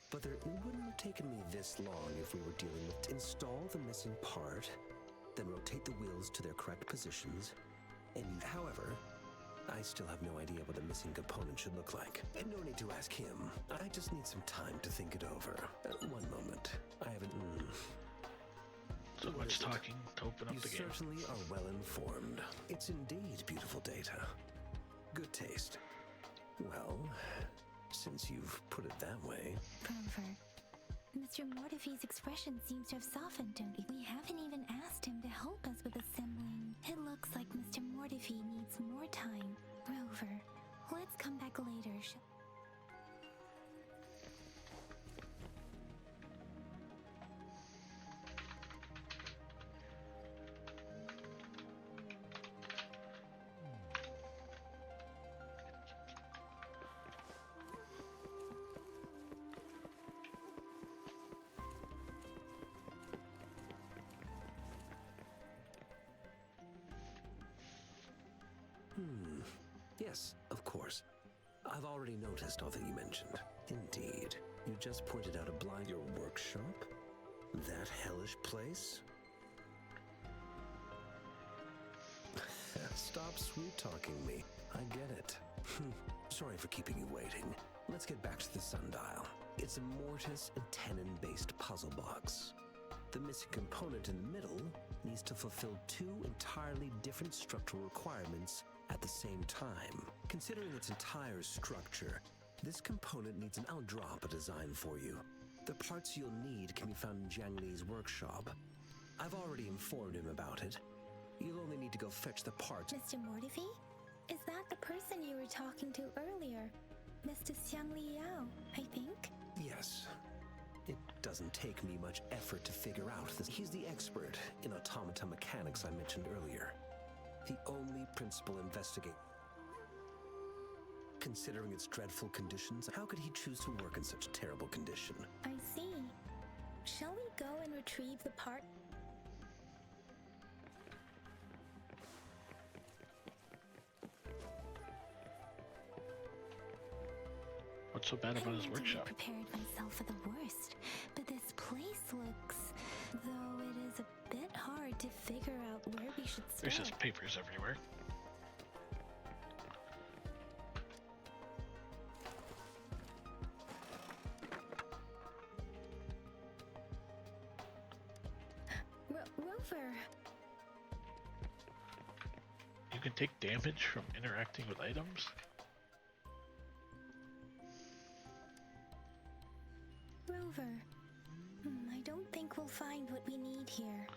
but it wouldn't have taken me this long if we were dealing with install the missing part, then rotate the wheels to their correct positions, and however, I still have no idea what the missing component should look like. And no need to ask him. I just need some time to think it over. One moment. I haven't... So much talking to open up the game. You certainly are well informed. It's indeed beautiful data. Good taste. Well, since you've put it that way... Grover, Mr. Mortefi's expression seems to have softened, don't we? We haven't even asked him to help us with assembling. It looks like Mr. Mortefi needs more time. Grover, let's come back later. Yes, of course. I've already noticed all that you mentioned. Indeed. You just pointed out a blind... Your workshop? That hellish place? Stop sweet-talking me. I get it. Sorry for keeping you waiting. Let's get back to the sundial. It's a mortise and tenon-based puzzle box. The missing component in the middle needs to fulfill 2 entirely different structural requirements at the same time. Considering its entire structure, this component needs an I'll drop a design for you. The parts you'll need can be found in Jiang Li's workshop. I've already informed him about it. You'll only need to go fetch the parts. Mr. Mortefi? Is that the person you were talking to earlier? Mr. Xiang Li Yao, I think? Yes. It doesn't take me much effort to figure out this. He's the expert in automata mechanics I mentioned earlier. The only principal investigator. Considering its dreadful conditions, how could he choose to work in such terrible condition? I see. Shall we go and retrieve the part? What's so bad about his workshop? I prepared myself for the worst, but this place looks, though it is a bit hard to figure out where we should start. There's just papers everywhere. Rover. You can take damage from interacting with items? Rover. I don't think we'll find what we need here.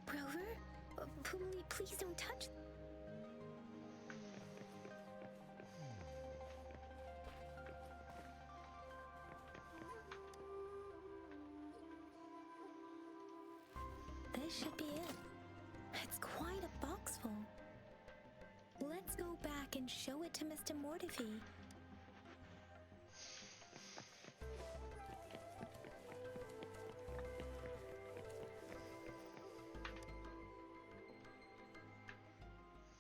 Rover? Please don't touch. This should be it. It's quite a box full. Let's go back and show it to Mr. Mortifi.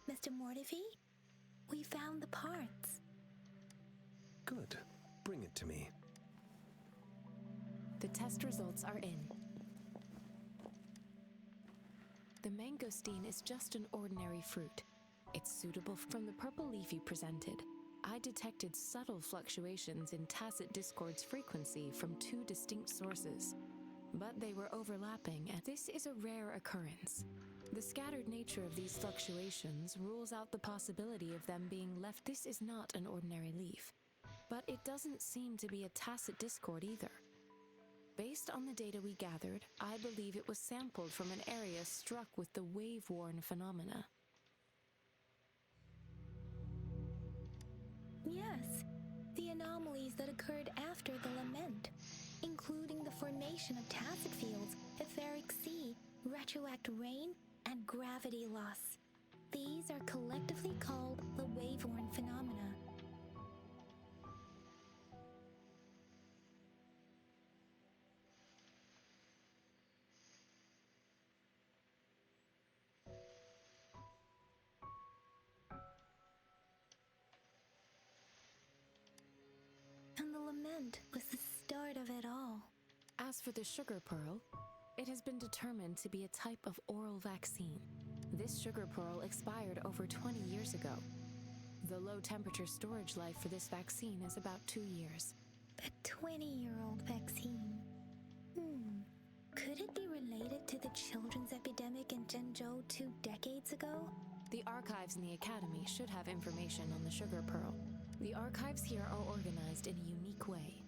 Mr. Mortifi, we found the parts. Good. Bring it to me. The test results are in. The mangosteen is just an ordinary fruit. It's suitable from the purple leaf you presented. I detected subtle fluctuations in Tacit Discord's frequency from two distinct sources, but they were overlapping, and this is a rare occurrence. The scattered nature of these fluctuations rules out the possibility of them being left. This is not an ordinary leaf, but it doesn't seem to be a Tacit Discord either. Based on the data we gathered, I believe it was sampled from an area struck with the wave-worn phenomena. Yes, the anomalies that occurred after the lament, including the formation of tacit fields, etheric sea, retroact rain, and gravity loss. These are collectively called the wave-worn phenomena. And the lament was the start of it all. As for the sugar pearl, it has been determined to be a type of oral vaccine. This sugar pearl expired over 20 years ago. The low-temperature storage life for this vaccine is about 2 years. A 20-year-old vaccine. Could it be related to the children's epidemic in Zhengzhou 2 decades ago? The archives in the Academy should have information on the sugar pearl. The archives here are organized in a unique way.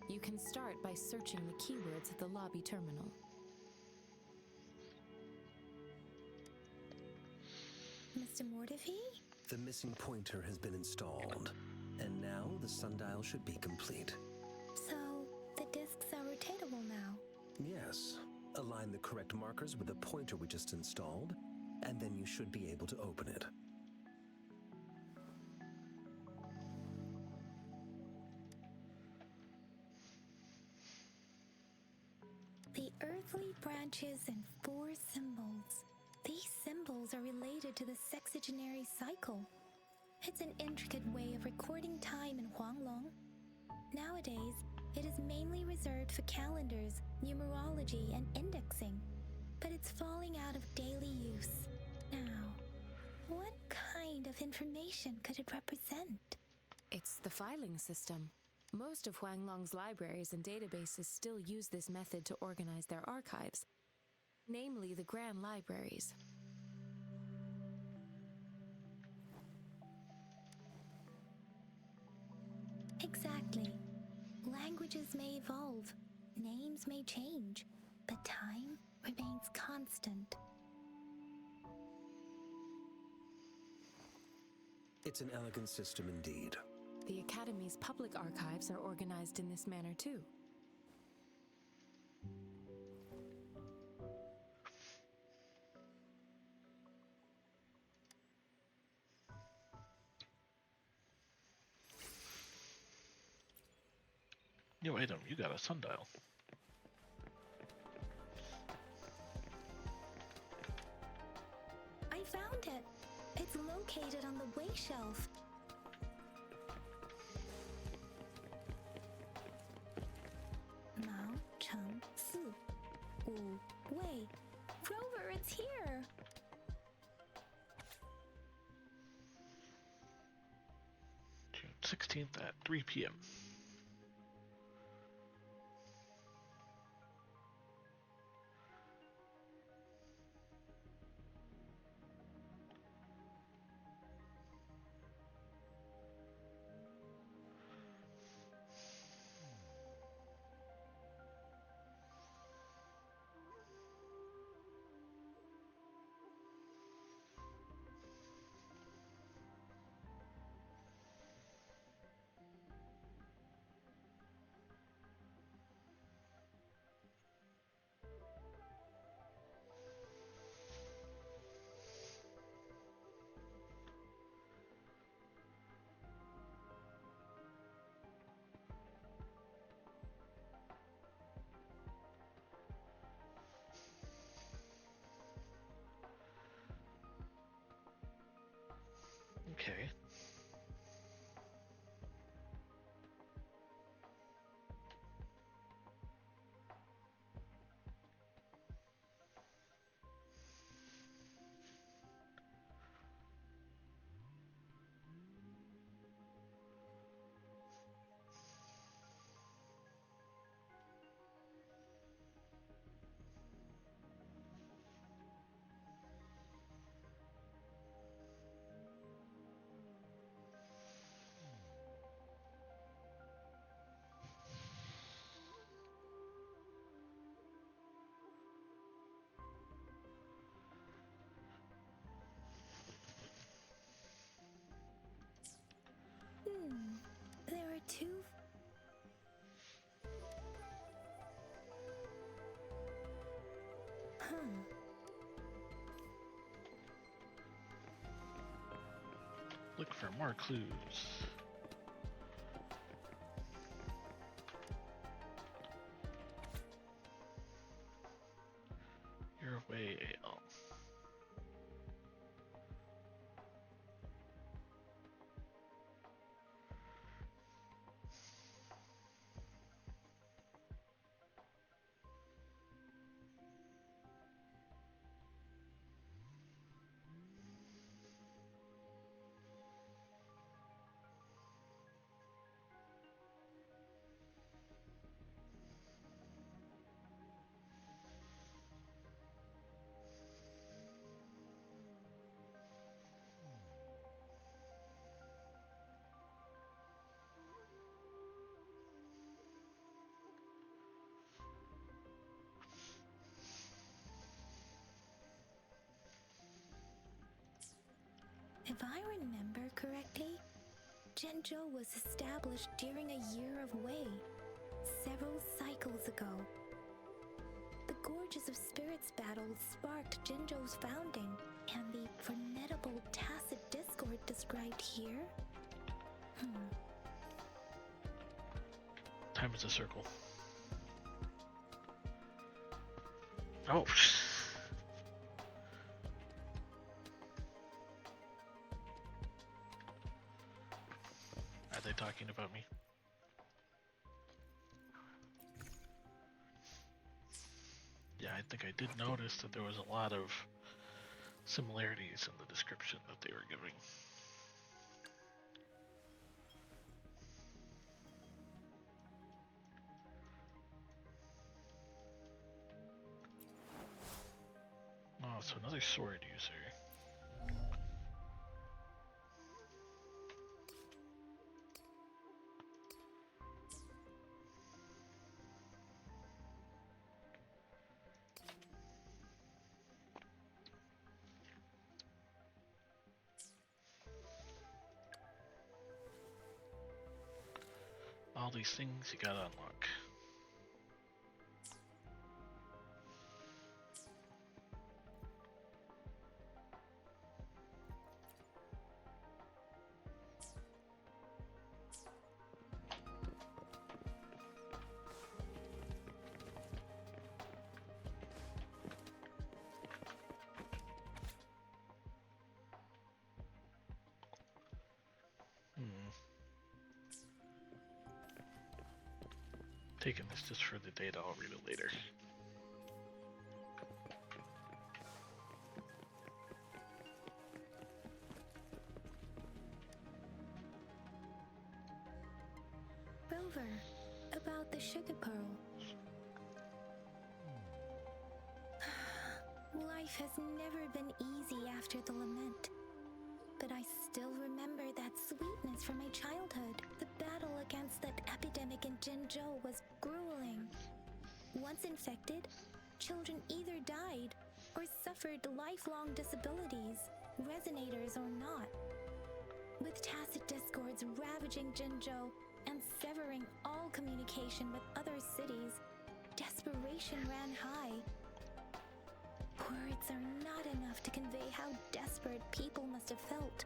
You can start by searching the keywords at the lobby terminal. Mr. Mortifi? The missing pointer has been installed, and now the sundial should be complete. So, the discs are rotatable now? Yes. Align the correct markers with the pointer we just installed, and then you should be able to open it. The earthly branches and 4 symbols. These symbols are related to the sexagenary cycle. It's an intricate way of recording time in Huanglong. Nowadays, it is mainly reserved for calendars, numerology, and indexing, but it's falling out of daily use. Now, what kind of information could it represent? It's the filing system. Most of Huanglong's libraries and databases still use this method to organize their archives, namely the Grand Libraries. Exactly. Languages may evolve, names may change, but time remains constant. It's an elegant system indeed. The Academy's public archives are organized in this manner too. New item, you got a sundial. I found it. It's located on the way shelf. Mao Cheng Si Wu Wei. Rover, it's here. June 16th at 3 p.m. Okay. There are two. Huh. Look for more clues. Your way. Oh. If I remember correctly, Zhenzhou was established during a year of Wei, several cycles ago. The Gorges of Spirits battle sparked Zhenzhou's founding, and the formidable tacit discord described here? Time is a circle. Oh. Are they talking about me? Yeah, I think I did notice that there was a lot of similarities in the description that they were giving. Oh, so another sword user. All these things you gotta unlock. Taking this just for the data, I'll read it later. Rover, about the sugar pearl. Life has never been easy after the lament. But I still remember that sweetness from my childhood. The battle against that epidemic in Jinzhou was grueling. Once infected, children either died or suffered lifelong disabilities, resonators or not. With tacit discords ravaging Jinzhou and severing all communication with other cities, desperation ran high. Words are not enough to convey how desperate people must have felt.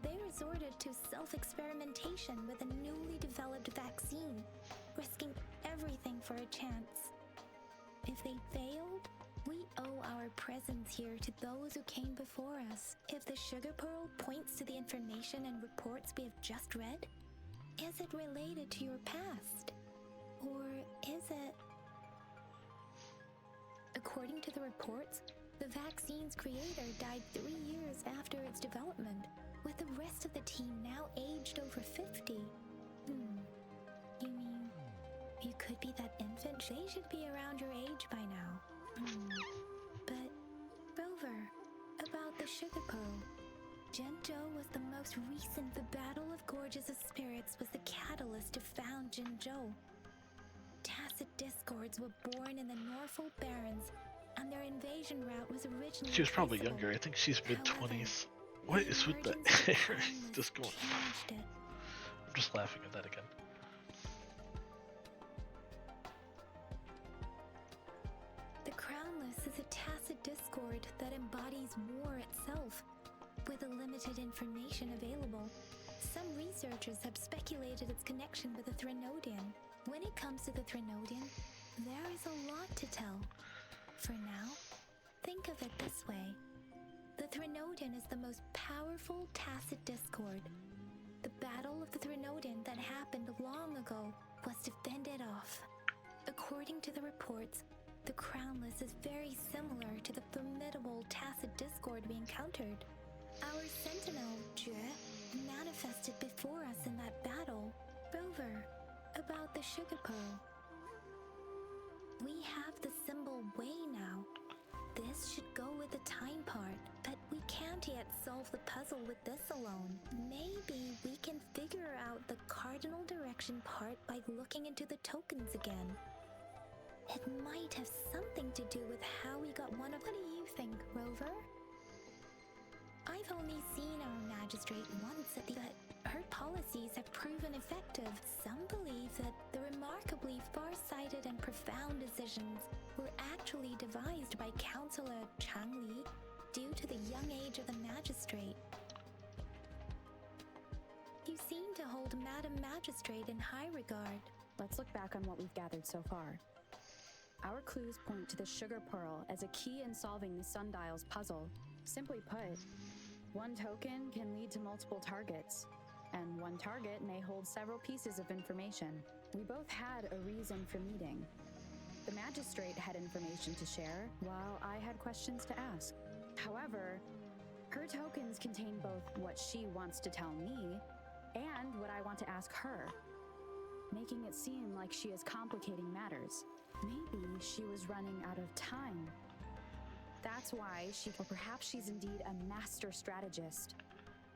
They resorted to self-experimentation with a newly developed vaccine, risking everything for a chance. If they failed, we owe our presence here to those who came before us. If the sugar pearl points to the information and reports we have just read, is it related to your past? Or is it... According to the reports, the vaccine's creator died 3 years after its development, with the rest of the team now aged over 50. You mean, you could be that infant? They should be around your age by now. But, Rover, about the sugar pearl. Jinzhou was the most recent. The Battle of Gorges of Spirits was the catalyst to found Jinzhou. Tacit discords were born in the Norfolk Barrens, and their invasion route was originally She was probably traceable. younger. I think she's mid-20s. What The is with the emergence of the hair? Crownless Just going. changed it. I'm just laughing at that again. The Crownless is a tacit discord that embodies war itself. With the limited information available, some researchers have speculated its connection with the Threnodian. When it comes to the Threnodian, there is a lot to tell. For now, think of it this way. The Threnodian is the most powerful tacit discord. The Battle of the Threnodian that happened long ago was defended off. According to the reports, the Crownless is very similar to the formidable tacit discord we encountered. Our sentinel, Jue, manifested before us in that battle. Rover, about the sugar pearl. We have the symbol Wei now. This should go with the time part, but we can't yet solve the puzzle with this alone. Maybe we can figure out the cardinal direction part by looking into the tokens again. It might have something to do with how we got one of... What do you think, Rover? I've only seen our magistrate once at the... But her policies have proven effective. Some believe that the remarkably far-sighted and profound decisions were actually devised by Counselor Changli due to the young age of the magistrate. You seem to hold Madam Magistrate in high regard. Let's look back on what we've gathered so far. Our clues point to the sugar pearl as a key in solving the sundial's puzzle. Simply put, one token can lead to multiple targets, and one target may hold several pieces of information. We both had a reason for meeting. The magistrate had information to share, while I had questions to ask. However, her tokens contain both what she wants to tell me and what I want to ask her, making it seem like she is complicating matters. Maybe she was running out of time. That's why or perhaps she's indeed a master strategist,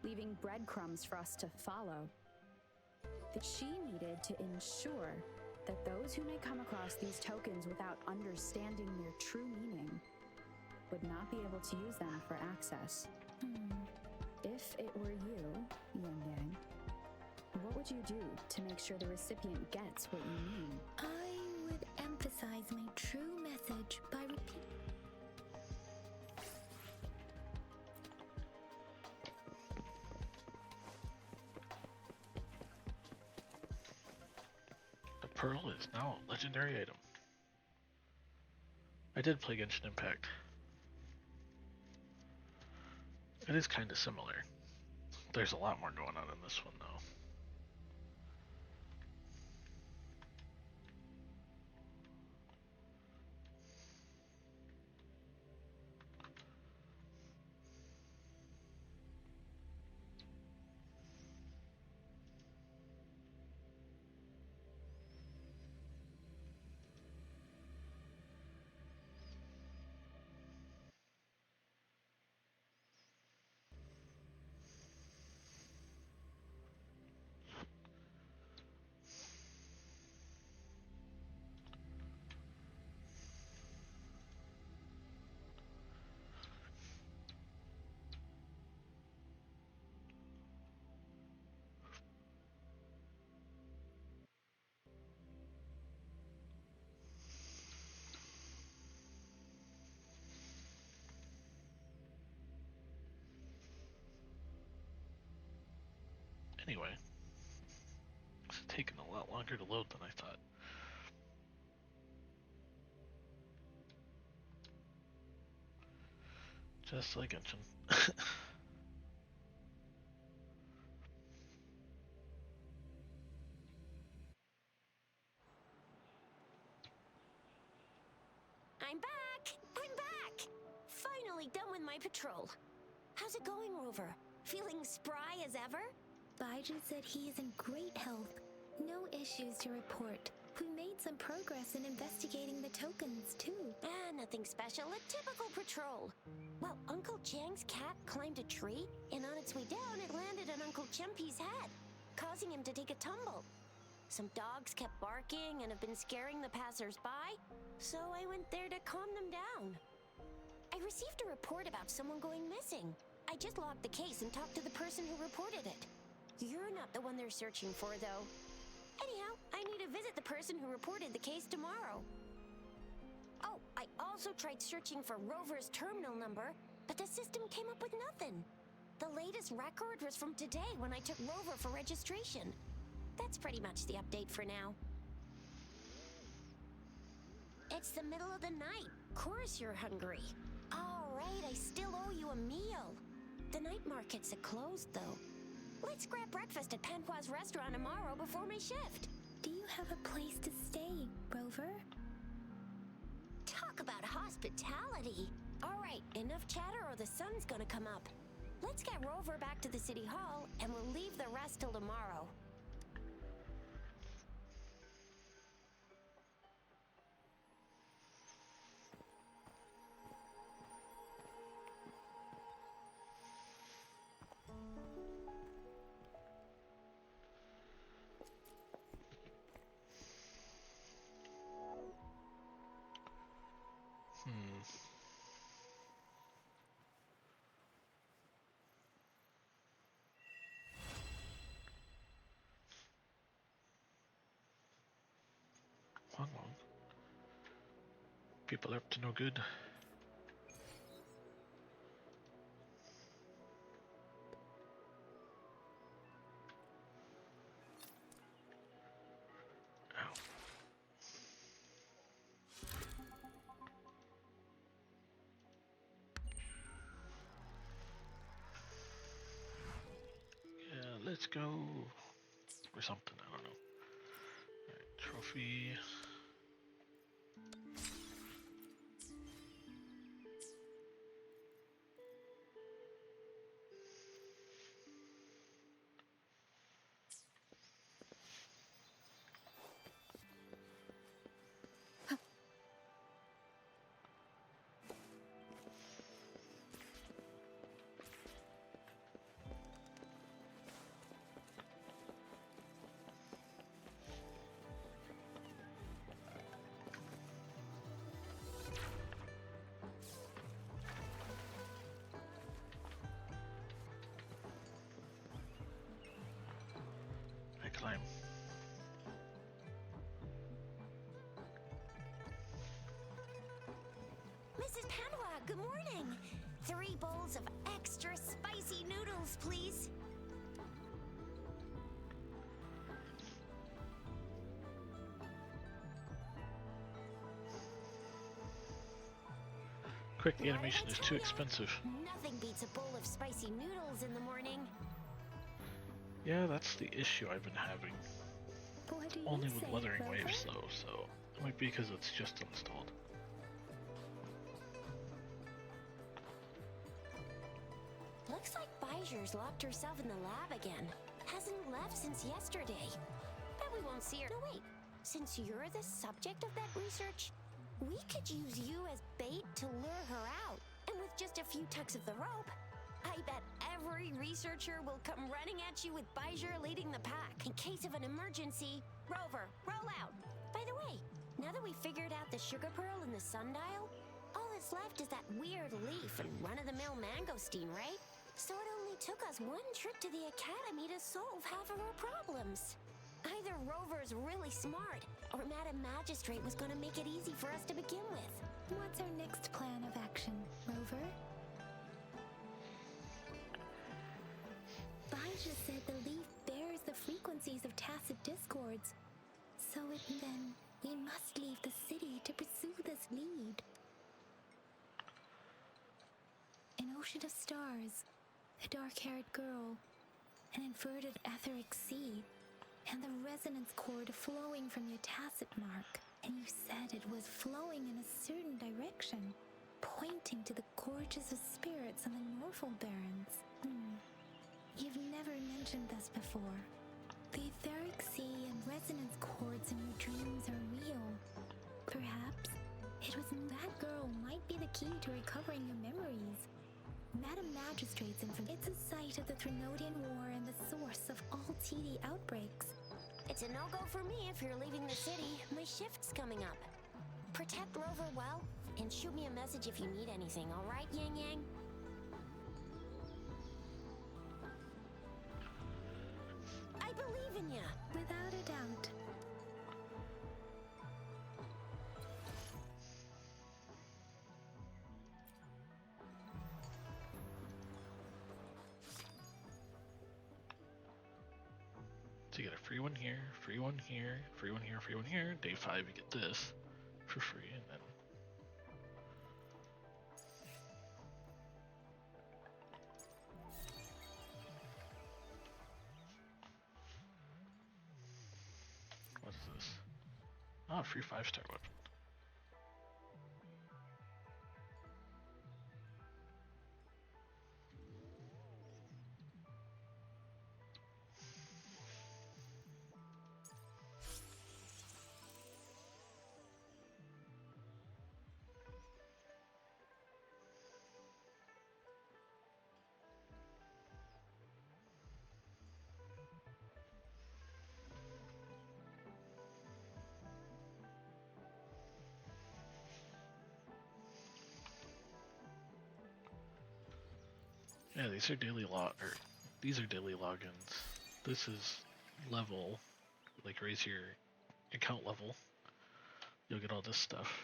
leaving breadcrumbs for us to follow. That she needed to ensure that those who may come across these tokens without understanding their true meaning would not be able to use them for access. If it were you, Yang Yang, what would you do to make sure the recipient gets what you mean? I would emphasize my true message by repeating. The pearl is now a legendary item. I did play Genshin Impact. It is kind of similar. There's a lot more going on in this one, though. Anyway, it's taken a lot longer to load than I thought. Just like Genshin. I'm back! I'm back! Finally done with my patrol. How's it going, Rover? Feeling spry as ever? Baiju said he is in great health. No issues to report. We made some progress in investigating the tokens, too. Nothing special. A typical patrol. Well, Uncle Chang's cat climbed a tree, and on its way down, it landed on Uncle Chempi's head, causing him to take a tumble. Some dogs kept barking and have been scaring the passers-by, so I went there to calm them down. I received a report about someone going missing. I just logged the case and talked to the person who reported it. You're not the one they're searching for, though. Anyhow, I need to visit the person who reported the case tomorrow. Oh, I also tried searching for Rover's terminal number, but the system came up with nothing. The latest record was from today when I took Rover for registration. That's pretty much the update for now. It's the middle of the night. Course you're hungry. All right, I still owe you a meal. The night markets are closed, though. Let's grab breakfast at Panhua's restaurant tomorrow before my shift. Do you have a place to stay, Rover? Talk about hospitality. All right, enough chatter or the sun's gonna come up. Let's get Rover back to the city hall, and we'll leave the rest till tomorrow. Long. People are up to no good. Ow. Yeah, let's go. Or something, I don't know. Alright, trophy. climb. Mrs. Padua, good morning. 3 bowls of extra spicy noodles, please. Quick, the What did animation I is tell too ya? expensive. Nothing beats a bowl of spicy noodles in the morning. Yeah, that's the issue I've been having. What do you Only with say, Wuthering Rover? Waves though, so it might be because it's just installed. Looks like Bijur's locked herself in the lab again. Hasn't left since yesterday. Bet we won't see her. No, wait. Since you're the subject of that research, we could use you as bait to lure her out. And with just a few tugs of the rope, I bet every researcher will come running at you with Bijur leading the pack. In case of an emergency, Rover, roll out. By the way, now that we figured out the sugar pearl and the sundial, all that's left is that weird leaf and run-of-the-mill mangosteen, right? So it only took us 1 trip to the academy to solve half of our problems. Either Rover's really smart, or Madam Magistrate was gonna make it easy for us to begin with. What's our next plan of action, Rover? Bijah said the leaf bears the frequencies of tacit discords. So then we must leave the city to pursue this lead. An ocean of stars, a dark-haired girl, an inverted etheric sea, and the resonance cord flowing from your tacit mark. And you said it was flowing in a certain direction, pointing to the gorges of spirits on the Norfolk Barrens. You've never mentioned this before. The etheric sea and resonance cords in your dreams are real. Perhaps it was that girl might be the key to recovering your memories. Madam Magistrate's information. It's a site of the Trinodian War and the source of all TD outbreaks. It's a no-go for me if you're leaving the city. My shift's coming up. Protect Rover well, and shoot me a message if you need anything, all right, Yang Yang? I believe in ya. Without a doubt. So you get a free one here, free one here, free one here, free one here. Day 5 you get this for free, and then what's this? Oh, free 5-star weapon. Yeah, these are daily these are daily logins. This is level, like raise your account level. You'll get all this stuff.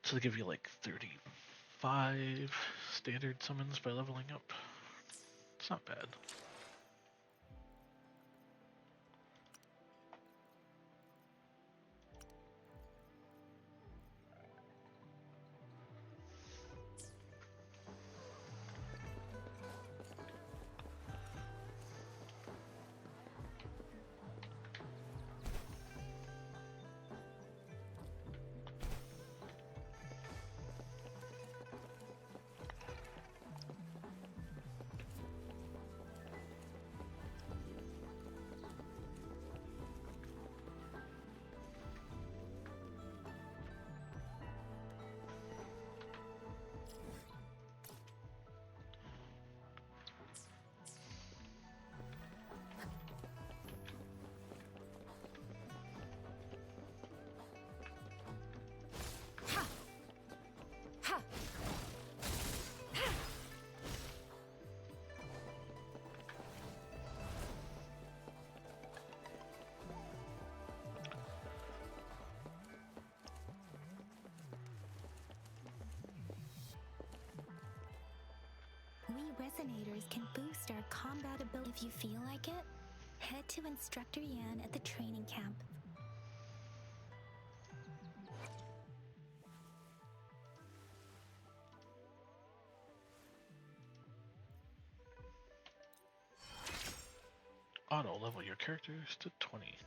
So they give you like 35 standard summons by leveling up. It's not bad. We resonators can boost our combat ability. If you feel like it, head to Instructor Yan at the training camp. Auto level your characters to 20.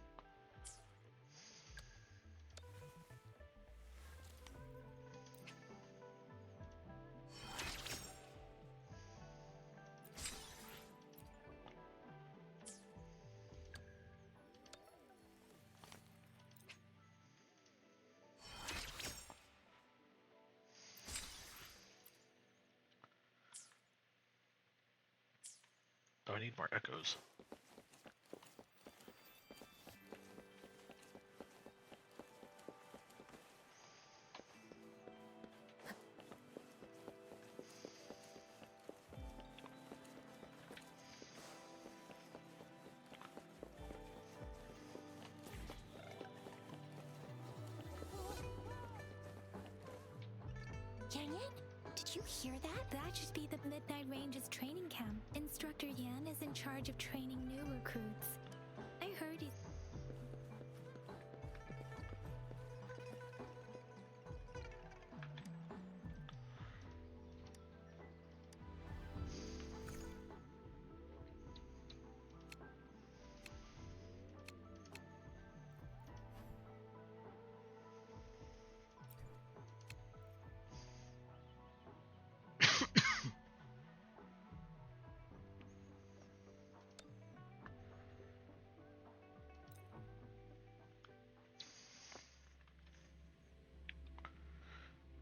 Do I need more echoes? Yan Yan, did you hear that? That should be the Midnight Ranges training camp. Instructor Yan is in charge of training new recruits. I heard he's...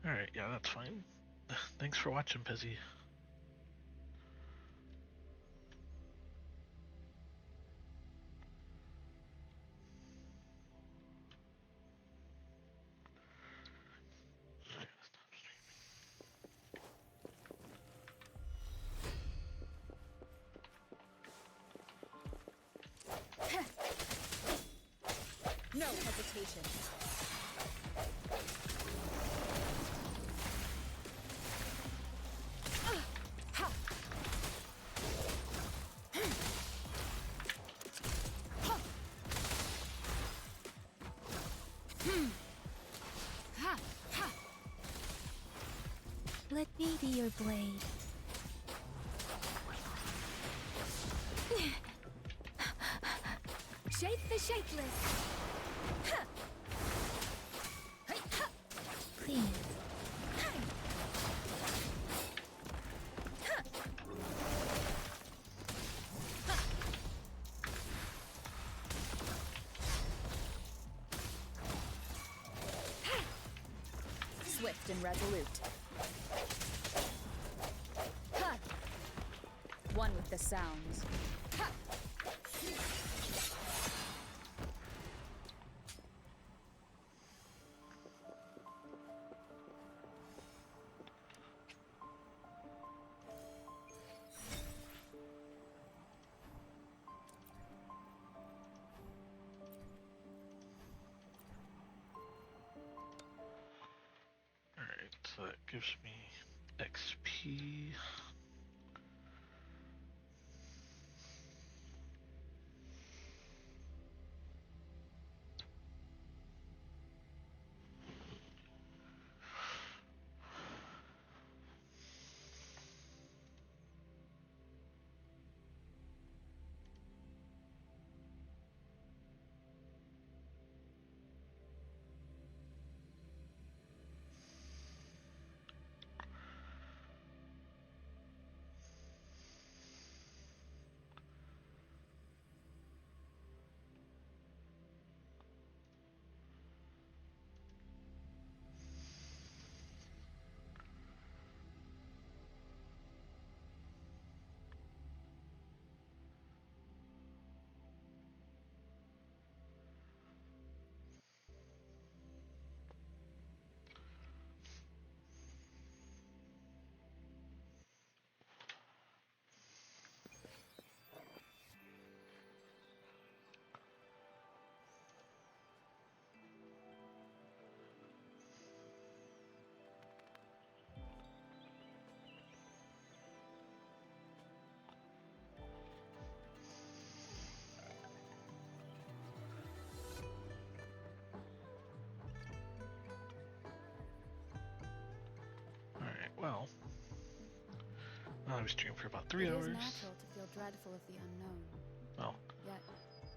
Alright, yeah, that's fine. Thanks for watching, Pezzy. No hesitation. Let me be your blade. Shape the shapeless. Please. Swift and resolute. Ha! One with the sounds. Ha! Alright, so that gives me XP. well, I was streaming for about 3 It hours. is natural to feel dreadful of the unknown. Well, Yet,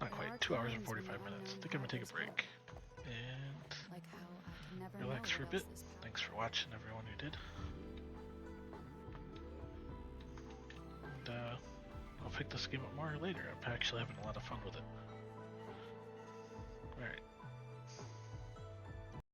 not there quite. are 2 hours and times when 45 the minutes. I unknown think I'm gonna take a harbors break hope. and Like how I can never relax know for a what bit. else is powerful. Thanks for watching, everyone who did. And I'll pick this game up more later. I'm actually having a lot of fun with it.